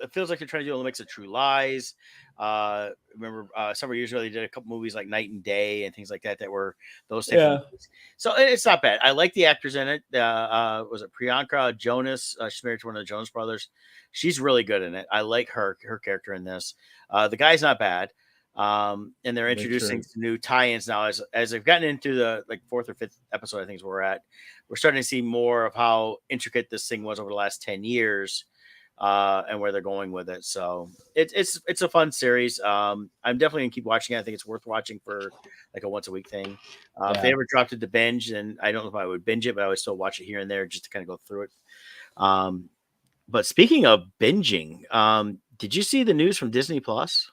It feels like they're trying to do a little mix of True Lies. Remember several years ago they did a couple movies like Night and Day and things like that that were those type of movies. So it's not bad. I like the actors in it. Was it Priyanka Jonas? She's married to one of the Jonas brothers. She's really good in it. I like her character in this. The guy's not bad. And they're introducing some new tie-ins now as they've gotten into the like 4th or 5th episode. I think is where we're at. We're starting to see more of how intricate this thing was over the last 10 years. And where they're going with it. So it's a fun series. I'm definitely gonna keep watching it. I think it's worth watching for like a once a week thing. If they ever dropped it to binge, then I don't know if I would binge it, but I would still watch it here and there just to kind of go through it. But speaking of binging, did you see the news from Disney Plus?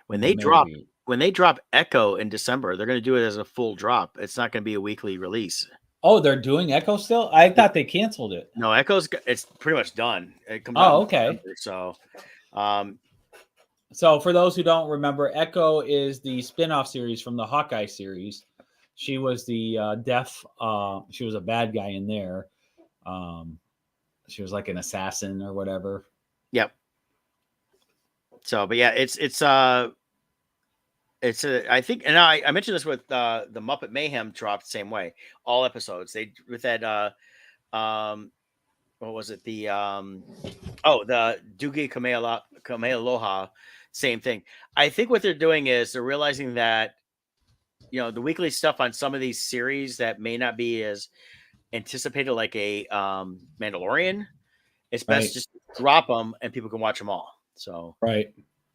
When they drop Echo in December, they're going to do it as a full drop. It's not going to be a weekly release. Oh, they're doing Echo still? I thought they canceled it. No, it's pretty much done. It comes out okay. December, so for those who don't remember, Echo is the spin-off series from the Hawkeye series. She was the deaf. She was a bad guy in there. She was like an assassin or whatever. Yep. So, but yeah, I think, and I mentioned this with the Muppet Mayhem dropped the same way. All episodes with that what was it? The Dugi Kamealoha, same thing. I think what they're doing is they're realizing that the weekly stuff on some of these series that may not be as anticipated, like a Mandalorian, it's best just drop them and people can watch them all. So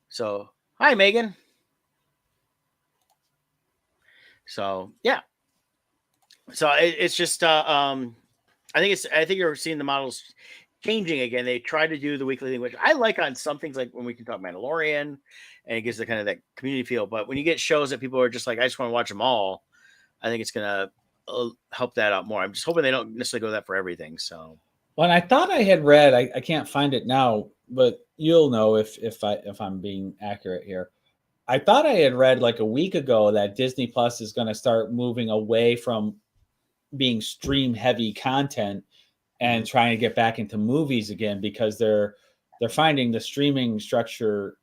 So hi Megan. So yeah. So it's just I think you're seeing the models changing again. They try to do the weekly thing, which I like on some things, like when we can talk Mandalorian, and it gives the kind of that community feel. But when you get shows that people are just like, I just want to watch them all, I think it's gonna help that out more. I'm just hoping they don't necessarily go that for everything. So, well, I thought I had read, I can't find it now, but you'll know if I'm being accurate here. I thought I had read like a week ago that Disney Plus is going to start moving away from being stream heavy content and trying to get back into movies again, because they're finding the streaming structure,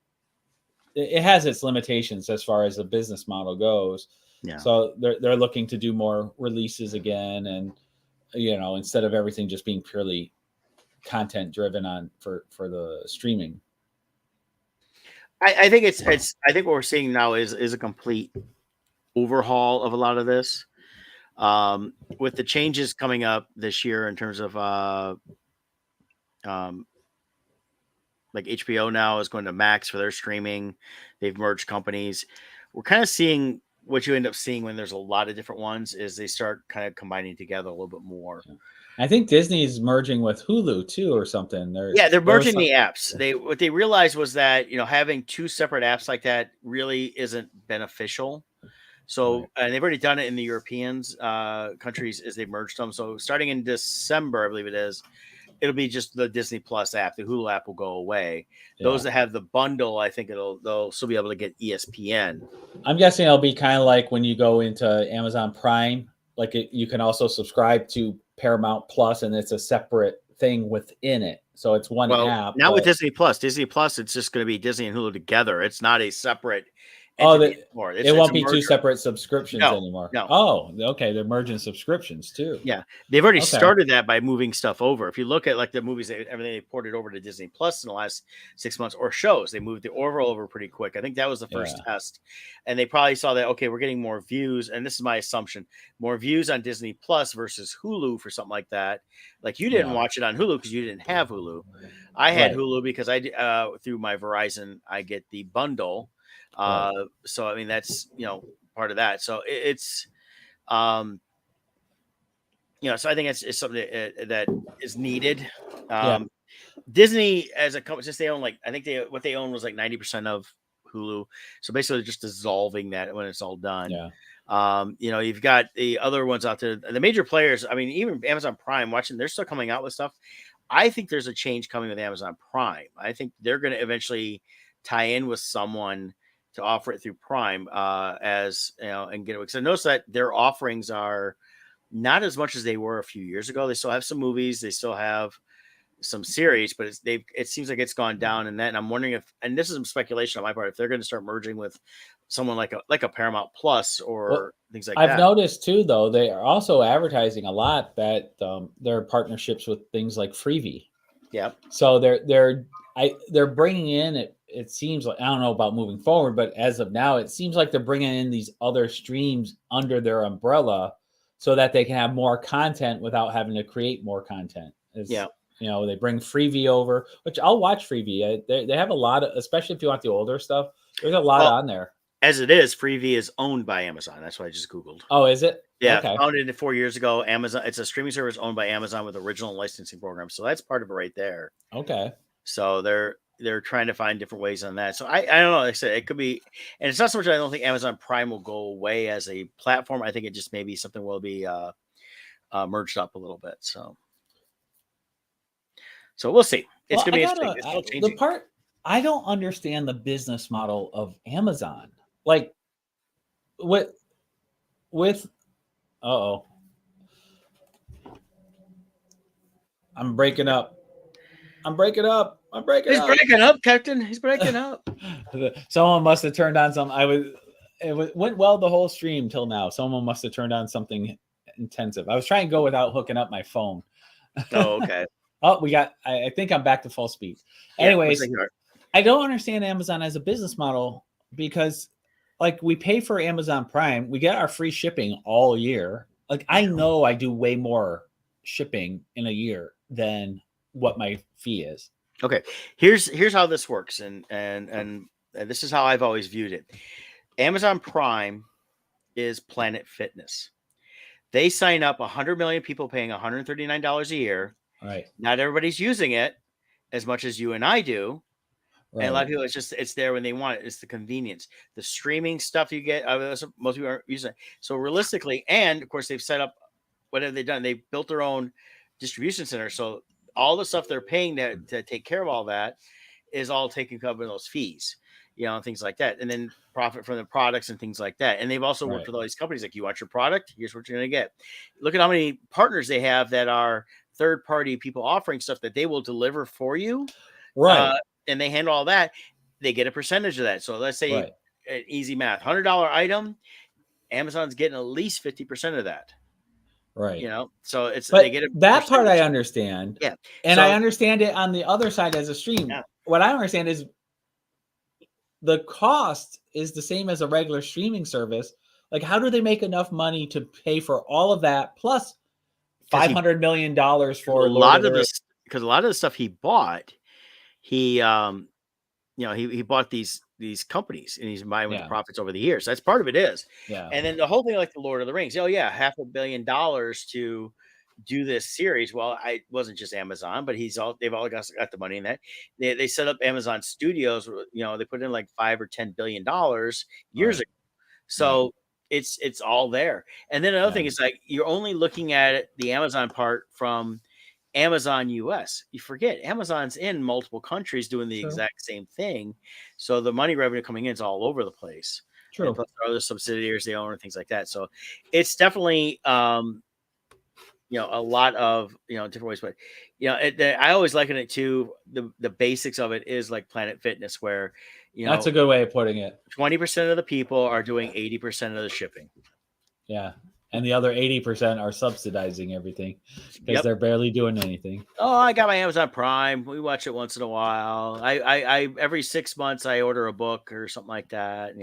it has its limitations as far as the business model goes. Yeah. So they're looking to do more releases again, and instead of everything just being purely content driven for the streaming. I think I think what we're seeing now is a complete overhaul of a lot of this. With the changes coming up this year in terms of like HBO now is going to Max for their streaming. They've merged companies. We're kind of seeing what you end up seeing when there's a lot of different ones is they start kind of combining together a little bit more. I think Disney's merging with Hulu too, or something. They're merging the apps. What they realized was that having two separate apps like that really isn't beneficial. So, and they've already done it in the Europeans countries as they've merged them. So starting in December, I believe it is, it'll be just the Disney Plus app. The Hulu app will go away. Yeah. Those that have the bundle, I think they'll still be able to get ESPN. I'm guessing it'll be kind of like when you go into Amazon Prime, like you can also subscribe to Paramount Plus, and it's a separate thing within it. So it's one app. Now with Disney Plus, it's just going to be Disney and Hulu together. It's not a separate. It won't be two separate subscriptions anymore. No. Oh, okay. They're merging subscriptions too. Yeah, they've already started that by moving stuff over. If you look at like the movies, everything they ported over to Disney Plus in the last 6 months, or shows, they moved the overall over pretty quick. I think that was the first test, and they probably saw that we're getting more views, and this is my assumption, more views on Disney Plus versus Hulu for something like that. Like you didn't watch it on Hulu because you didn't have Hulu. I had Hulu because I through my Verizon I get the bundle. So I mean that's part of that. So it's so I think it's something that is needed. Disney as a company, since they own what they own was like 90% of Hulu. So basically, just dissolving that when it's all done. Yeah. You've got the other ones out there, the major players. I mean, even Amazon Prime, watching, they're still coming out with stuff. I think there's a change coming with Amazon Prime. I think they're going to eventually tie in with someone to offer it through Prime, as you know, and get it. Because I noticed that their offerings are not as much as they were a few years ago. They still have some movies, they still have some series, but it seems like it's gone down in that. And I'm wondering if, and this is some speculation on my part, if they're going to start merging with someone like a Paramount Plus or things like that. I've noticed too, though, they are also advertising a lot that there are partnerships with things like Freevee. Yeah. So they're bringing in it. It seems like, I don't know about moving forward, but as of now, it seems like they're bringing in these other streams under their umbrella so that they can have more content without having to create more content. Yeah. You know, they bring Freevee over, which I'll watch Freevee. They have a lot of, especially if you want the older stuff, there's a lot on there. As it is, Freevee is owned by Amazon. That's what I just Googled. Oh, is it? Yeah, okay. Founded 4 years ago. Amazon. It's a streaming service owned by Amazon with original licensing programs. So that's part of it right there. Okay. So they're trying to find different ways on that. So I don't know. Like I said, it could be, and it's not so much. I don't think Amazon Prime will go away as a platform. I think it just maybe something will be merged up a little bit. So we'll see. It's gonna be interesting. It's still changing. The part I don't understand the business model of Amazon. Like with I'm breaking up. He's breaking up, Captain. He's breaking up. Someone must have turned on some. Went well the whole stream till now. Someone must have turned on something intensive. I was trying to go without hooking up my phone. Oh, okay. I think I'm back to full speed. Yeah, anyways, I don't understand Amazon as a business model because like we pay for Amazon Prime, we get our free shipping all year. Like I know I do way more shipping in a year than what my fee is. Okay. Here's how this works. And this is how I've always viewed it. Amazon Prime is Planet Fitness. They sign up 100 million people paying $139 a year. Right. Not everybody's using it as much as you and I do. Right. And a lot of people, it's there when they want it. It's the convenience, the streaming stuff you get. Most people aren't using it. So realistically, and of course, they've set up, what have they done? They've built their own distribution center. So all the stuff they're paying to take care of all that is all taken covered in those fees, and things like that. And then profit from the products and things like that. And they've also worked with all these companies. Like, you want your product? Here's what you're going to get. Look at how many partners they have that are third-party people offering stuff that they will deliver for you. Right. And they handle all that. They get a percentage of that. So let's say easy math, $100 item, Amazon's getting at least 50% of that. Right. So they get that part I understand. Yeah. And I understand it on the other side as a stream. Yeah. What I understand is the cost is the same as a regular streaming service. Like, how do they make enough money to pay for all of that plus $500 million for a lot of this? Because a lot of the stuff he bought, he bought these companies and he's buying with the profits over the years. So that's part of it is. Yeah. And then the whole thing, like the Lord of the Rings. Oh yeah, $500 million to do this series. Well, I wasn't just Amazon, but they've all got the money in that. They set up Amazon Studios. They put in like $5 or $10 billion years ago. So it's all there. And then another thing is, like, you're only looking at the Amazon part from Amazon US. You forget Amazon's in multiple countries doing the exact same thing. So the money revenue coming in is all over the place. True. And plus other subsidiaries they own and things like that. So it's definitely a lot of different ways. But I always liken it to the basics of it is like Planet Fitness, where that's a good way of putting it. 20% of the people are doing 80% of the shipping. Yeah. And the other 80% are subsidizing everything because they're barely doing anything. Oh, I got my Amazon Prime. We watch it once in a while. I every 6 months I order a book or something like that,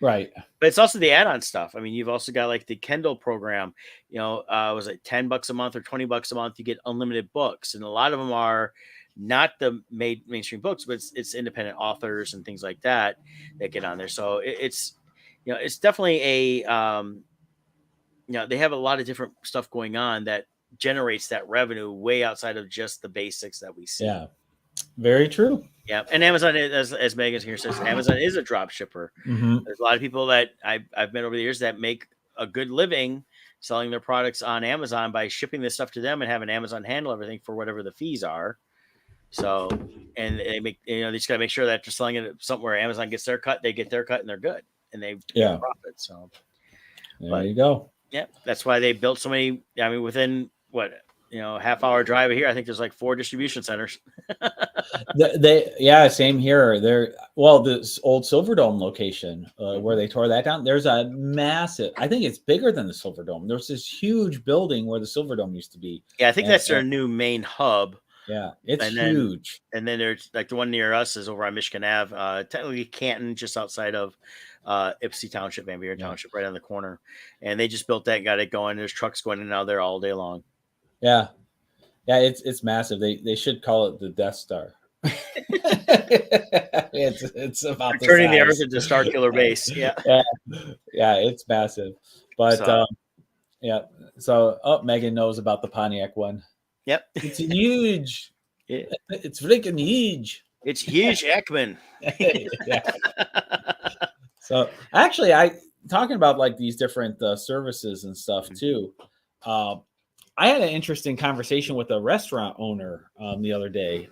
Right. But it's also the add-on stuff. I mean, you've also got like the Kindle program, was it $10 a month or $20 a month? You get unlimited books. And a lot of them are not the mainstream books, but it's independent authors and things like that get on there. So it's definitely a, they have a lot of different stuff going on that generates that revenue way outside of just the basics that we see. Yeah. Very true. Yeah, and Amazon, as Megan here says, Amazon is a drop shipper. Mm-hmm. There's a lot of people that I've met over the years that make a good living selling their products on Amazon by shipping this stuff to them and having Amazon handle everything for whatever the fees are. So, and they make, they just got to make sure that they're selling it somewhere Amazon gets their cut, they get their cut, and they're good, and they get a profit. So, there you go. Yeah, that's why they built so many. I mean, within what, half-hour drive here, I think there's like 4 distribution centers. Same here. This old Silverdome location where they tore that down, there's a massive, I think it's bigger than the Silverdome. There's this huge building where the Silverdome used to be. Yeah, I think that's their new main hub. Yeah, it's huge. And then there's like the one near us is over on Michigan Ave, technically Canton, just outside of Ypsi Township, Van Buren Township, right on the corner. And they just built that and got it going. There's trucks going in and out there all day long. Yeah. Yeah, it's massive. They should call it the Death Star. it's about turning the Earth into Star Killer Base. Yeah, it's massive. But So Megan knows about the Pontiac one. Yep, it's huge. It's freaking huge. It's huge, Ekman. So actually, talking about like these different services and stuff too. I had an interesting conversation with a restaurant owner the other day,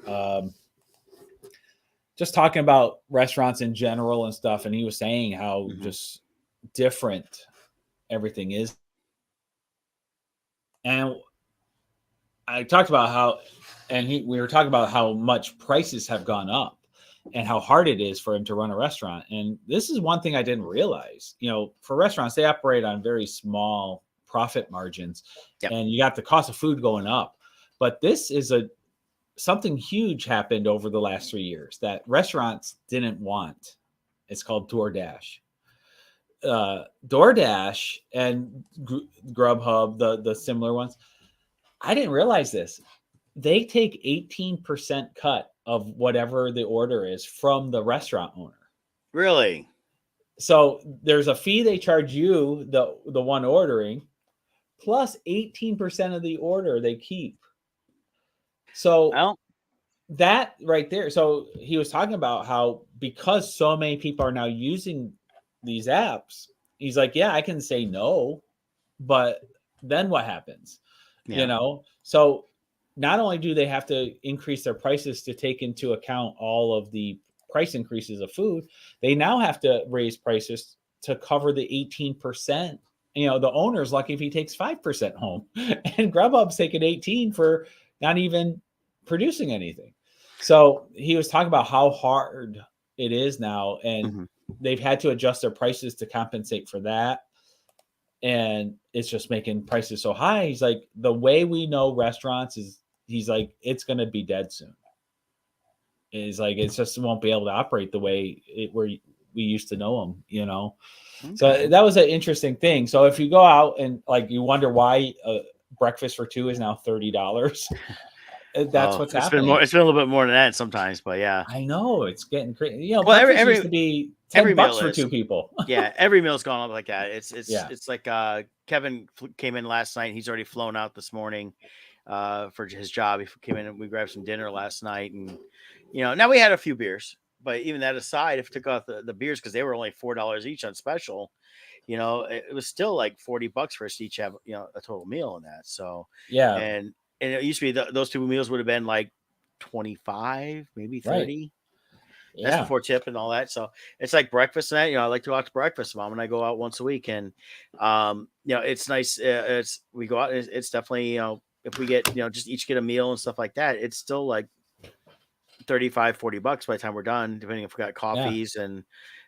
just talking about restaurants in general and stuff. And he was saying how just different everything is. And I talked about how, we were talking about how much prices have gone up and how hard it is for him to run a restaurant. And this is one thing I didn't realize, for restaurants, they operate on very small profit margins, and you got the cost of food going up. But this is something huge happened over the last 3 years that restaurants didn't want. It's called DoorDash. DoorDash and Grubhub, the similar ones. I didn't realize this. They take 18% cut of whatever the order is from the restaurant owner. Really? So there's a fee they charge you, the one ordering, plus 18% of the order they keep. So that right there. So he was talking about how, because so many people are now using these apps, he's like, yeah, I can say no, but then what happens? So not only do they have to increase their prices to take into account all of the price increases of food, they now have to raise prices to cover the 18%. The owner's lucky if he takes 5% home, and Grubhub's taking 18 for not even producing anything. So he was talking about how hard it is now, and they've had to adjust their prices to compensate for that. And it's just making prices so high. He's like, the way we know restaurants is, he's like, it's going to be dead soon. He's like, it just won't be able to operate the way we used to know them, Okay. So that was an interesting thing. So if you go out and like, you wonder why breakfast for 2 is now $30. That's what's happening. It's been a little bit more than that sometimes, but yeah, I know it's getting crazy. Breakfast used to be $10 for 2 people. Yeah, every meal's gone up like that. It's like Kevin came in last night. He's already flown out this morning for his job. He came in and we grabbed some dinner last night, and now we had a few beers. But even that aside, if you took off the beers, because they were only $4 each on special, it was still like $40 for us to each have a total meal in that. So yeah, and it used to be those 2 meals would have been like 25, maybe 30. Right. That's before tip and all that. So it's like breakfast and that. I like to go out to breakfast. Mom and I go out once a week, and it's nice. We go out. It's definitely if we get just each get a meal and stuff like that, it's still like $35-$40 by the time we're done, depending if we got coffees and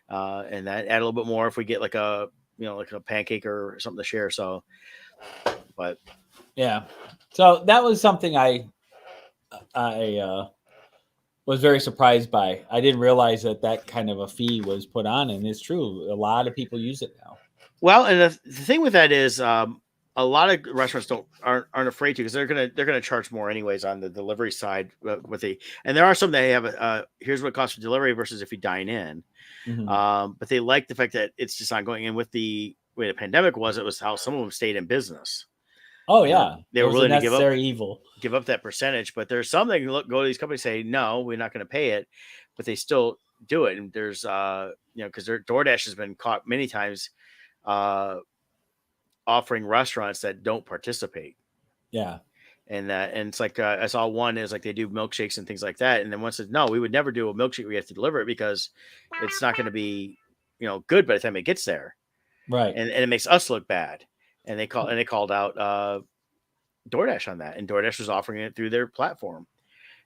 that, add a little bit more if we get like a like a pancake or something to share. So, but yeah, so that was something I was very surprised by. I didn't realize that kind of a fee was put on, and it's true. A lot of people use it now. Well, and the thing with that is, a lot of restaurants aren't afraid to, because they're gonna charge more anyways on the delivery side and there are some that have here's what it costs for delivery versus if you dine in. But they like the fact that it's just ongoing. And with the way the pandemic was, it was how some of them stayed in business. Oh yeah, they were it was a willing to necessary evil. give up that percentage, but there's some that can go to these companies and say, no, we're not going to pay it, but they still do it. And there's, because their DoorDash has been caught many times offering restaurants that don't participate. Yeah. And it's like, I saw one is like they do milkshakes and things like that. And then one said, no, we would never do a milkshake. We have to deliver it because it's not going to be, good by the time it gets there. Right. And it makes us look bad. And they called out DoorDash on that, and DoorDash was offering it through their platform.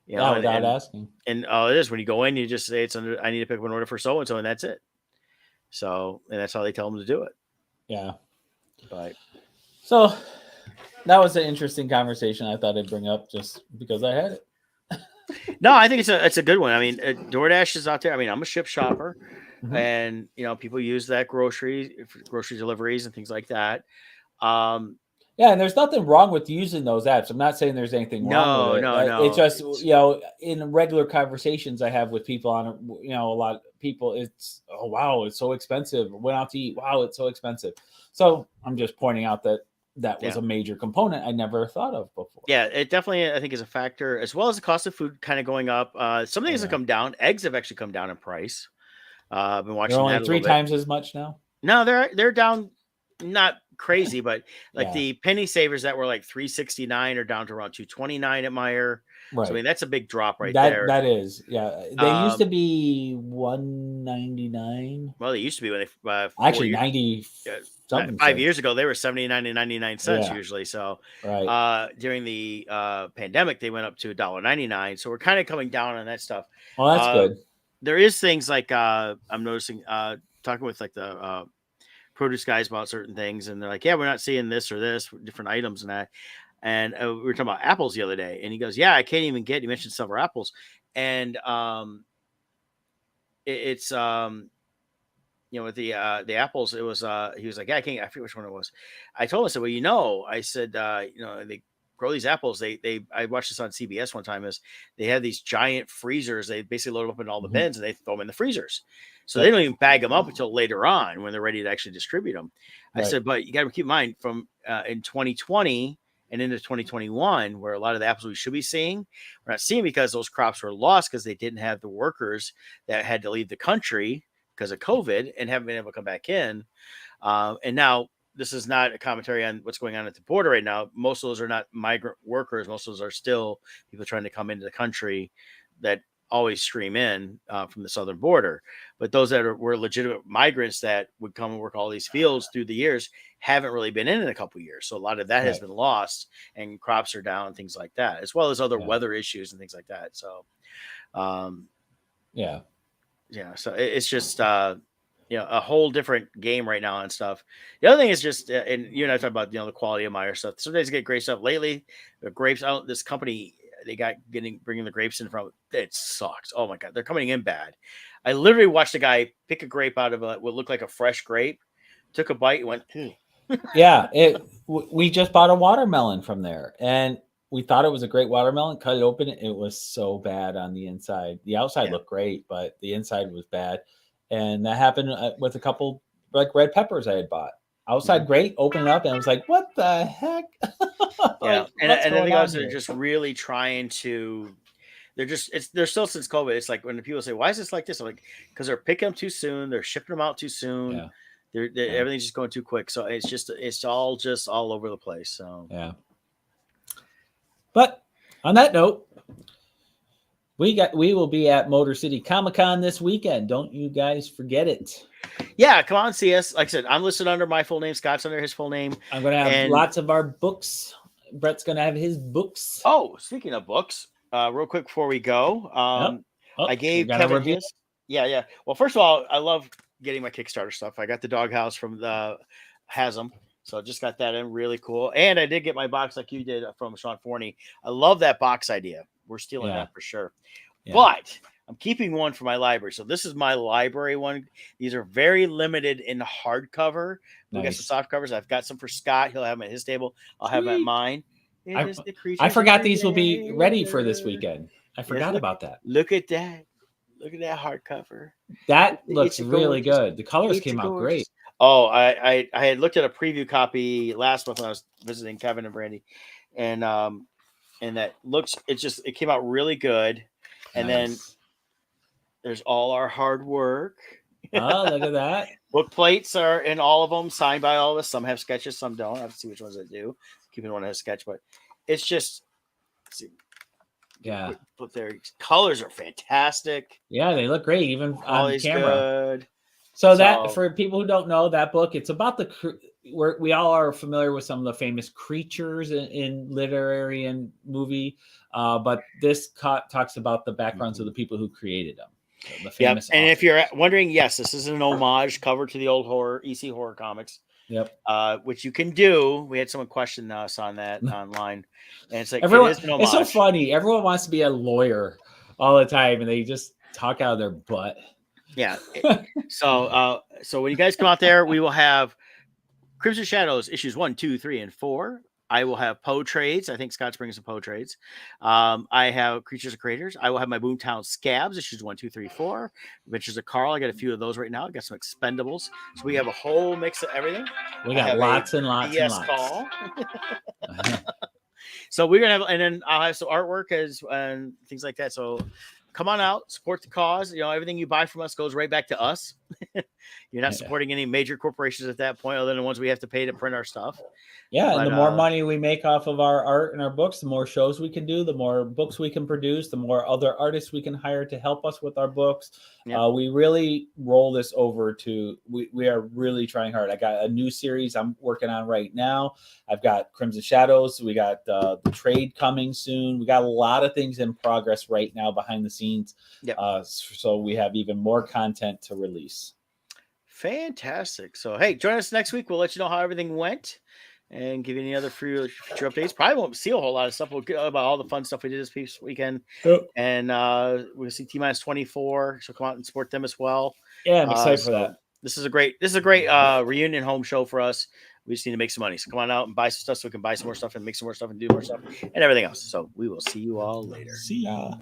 Without asking. And it is when you go in, you just say it's under. I need to pick up an order for so and so, and that's it. So, and that's how they tell them to do it. Yeah. But so that was an interesting conversation. I thought I'd bring up just because I had it. No, I think it's a good one. I mean, DoorDash is out there. I mean, I'm a Ship shopper, and people use that grocery deliveries and things like that. Yeah, and there's nothing wrong with using those apps. I'm not saying there's anything wrong with it. No. It's just, in regular conversations I have with people on, a lot of people, it's, oh, wow, it's so expensive. Went out to eat. Wow, it's so expensive. So I'm just pointing out that was a major component I never thought of before. Yeah, it definitely, I think, is a factor, as well as the cost of food kind of going up. Some things have come down. Eggs have actually come down in price. I've been watching they're only that 3 times as much now. No, they're down, not crazy, but like the penny savers that were like $3.69 are down to around $2.29 at Meijer. Right. So I mean that's a big drop there. That is, yeah. They used to be $1.99. Well, they used to be when they actually 90 something. 5 years ago they were 79 and 99 cents usually. So during the pandemic they went up to $1.99. So we're kind of coming down on that stuff. Well, that's good. There is things like I'm noticing talking with like the produce guys about certain things, and they're like, yeah, we're not seeing this or this different items and that. And we were talking about apples the other day, and he goes, yeah, I can't even get, you mentioned silver apples. And it's with the apples, it was he was like, yeah, I forget which one it was. I told him, I said, well, I said, they grow these apples. I watched this on CBS one time, is they have these giant freezers. They basically load them up in all the bins and they throw them in the freezers. So they don't even bag them up until later on when they're ready to actually distribute them. I said, but you got to keep in mind from in 2020 and into 2021, where a lot of the apples we should be seeing, we're not seeing because those crops were lost because they didn't have the workers that had to leave the country because of COVID and haven't been able to come back in. And now this is not a commentary on what's going on at the border right now. Most of those are not migrant workers. Most of those are still people trying to come into the country that always stream in from the southern border. But those that were legitimate migrants that would come and work all these fields through the years haven't really been in a couple of years. So a lot of that has been lost, and crops are down, things like that, as well as other weather issues and things like that. So, so it's just, a whole different game right now and stuff. The other thing is just, and you and I talk about, the quality of Meijer stuff. Sometimes you get great stuff. Lately, the grapes out, this company, they got bringing the grapes in from, it sucks. Oh my God. They're coming in bad. I literally watched a guy pick a grape out of what looked like a fresh grape, took a bite and went, we just bought a watermelon from there, and we thought it was a great watermelon. Cut it open. It was so bad on the inside. The outside looked great, but the inside was bad. And that happened with a couple like red peppers I had bought. Outside great, open it up, and I was like, what the heck? And I think also they're just really trying to, they're still since COVID. It's like when people say, why is this like this? I'm like, because they're picking them too soon. They're shipping them out too soon. Yeah. Everything's just going too quick. So it's all over the place. So, but on that note, we will be at Motor City Comic-Con this weekend. Don't you guys forget it. Yeah, come on, see us. Like I said, I'm listed under my full name. Scott's under his full name. I'm going to have lots of our books. Brett's going to have his books. Oh, speaking of books, real quick before we go, I gave Kevin his. Yeah. Well, first of all, I love getting my Kickstarter stuff. I got the Doghouse from the Hasm. So just got that in, really cool. And I did get my box like you did from Sean Forney. I love that box idea. We're stealing that for sure. Yeah. But I'm keeping one for my library. So this is my library one. These are very limited in hardcover. We got some soft covers. I've got some for Scott. He'll have them at his table. I'll have them at mine. I forgot these will be ready for this weekend. I forgot about that. Look at that. Look at that hardcover. That looks really good. The colors came out great. Oh, I had looked at a preview copy last month when I was visiting Kevin and Brandy, and that it came out really good. And then Nice. there's all our hard work. Oh, look at that. Book plates are in all of them, signed by all of us. Some have sketches, some don't. I have to see which ones that do. Keeping one that has a sketch, but it's just Yeah. But their colors are fantastic. Yeah, they look great even on Quality's camera. good. So that, for people who don't know that book, it's about we all are familiar with some of the famous creatures in literary and movie, but this talks about the backgrounds of the people who created them. So the famous. And if you're wondering, yes, this is an homage cover to the old EC horror comics. Yep. Which you can do. We had someone question us on that online, and it's like it's so funny. Everyone wants to be a lawyer all the time, and they just talk out of their butt. Yeah. So when you guys come out there, we will have Crimson Shadows issues 1, 2, 3, and 4. I will have Poe trades. I think Scott's bringing some Poe trades. I have Creatures of Creators. I will have my Boomtown Scabs issues 1, 2, 3, 4. Adventures of Carl. I got a few of those right now. I got some Expendables. So we have a whole mix of everything. We got lots and lots and lots. Call. So we're gonna have, and then I'll have some artwork and things like that. So come on out, support the cause. Everything you buy from us goes right back to us. You're not supporting any major corporations at that point, other than the ones we have to pay to print our stuff. Yeah, and the more money we make off of our art and our books, the more shows we can do, the more books we can produce, the more other artists we can hire to help us with our books. Yep. We really roll this over to, we are really trying hard. I got a new series I'm working on right now. I've got Crimson Shadows. We got the trade coming soon. We got a lot of things in progress right now behind the scenes. Yep. So we have even more content to release. Fantastic. So, hey, join us next week. We'll let you know how everything went and give you any other future updates. Probably won't see a whole lot of stuff. We'll get about all the fun stuff we did this weekend. Yep. And we'll see T-minus 24. So come out and support them as well. Yeah, I'm excited for that. This is a great reunion home show for us. We just need to make some money. So come on out and buy some stuff so we can buy some more stuff and make some more stuff and do more stuff and everything else. So we will see you all later. See ya.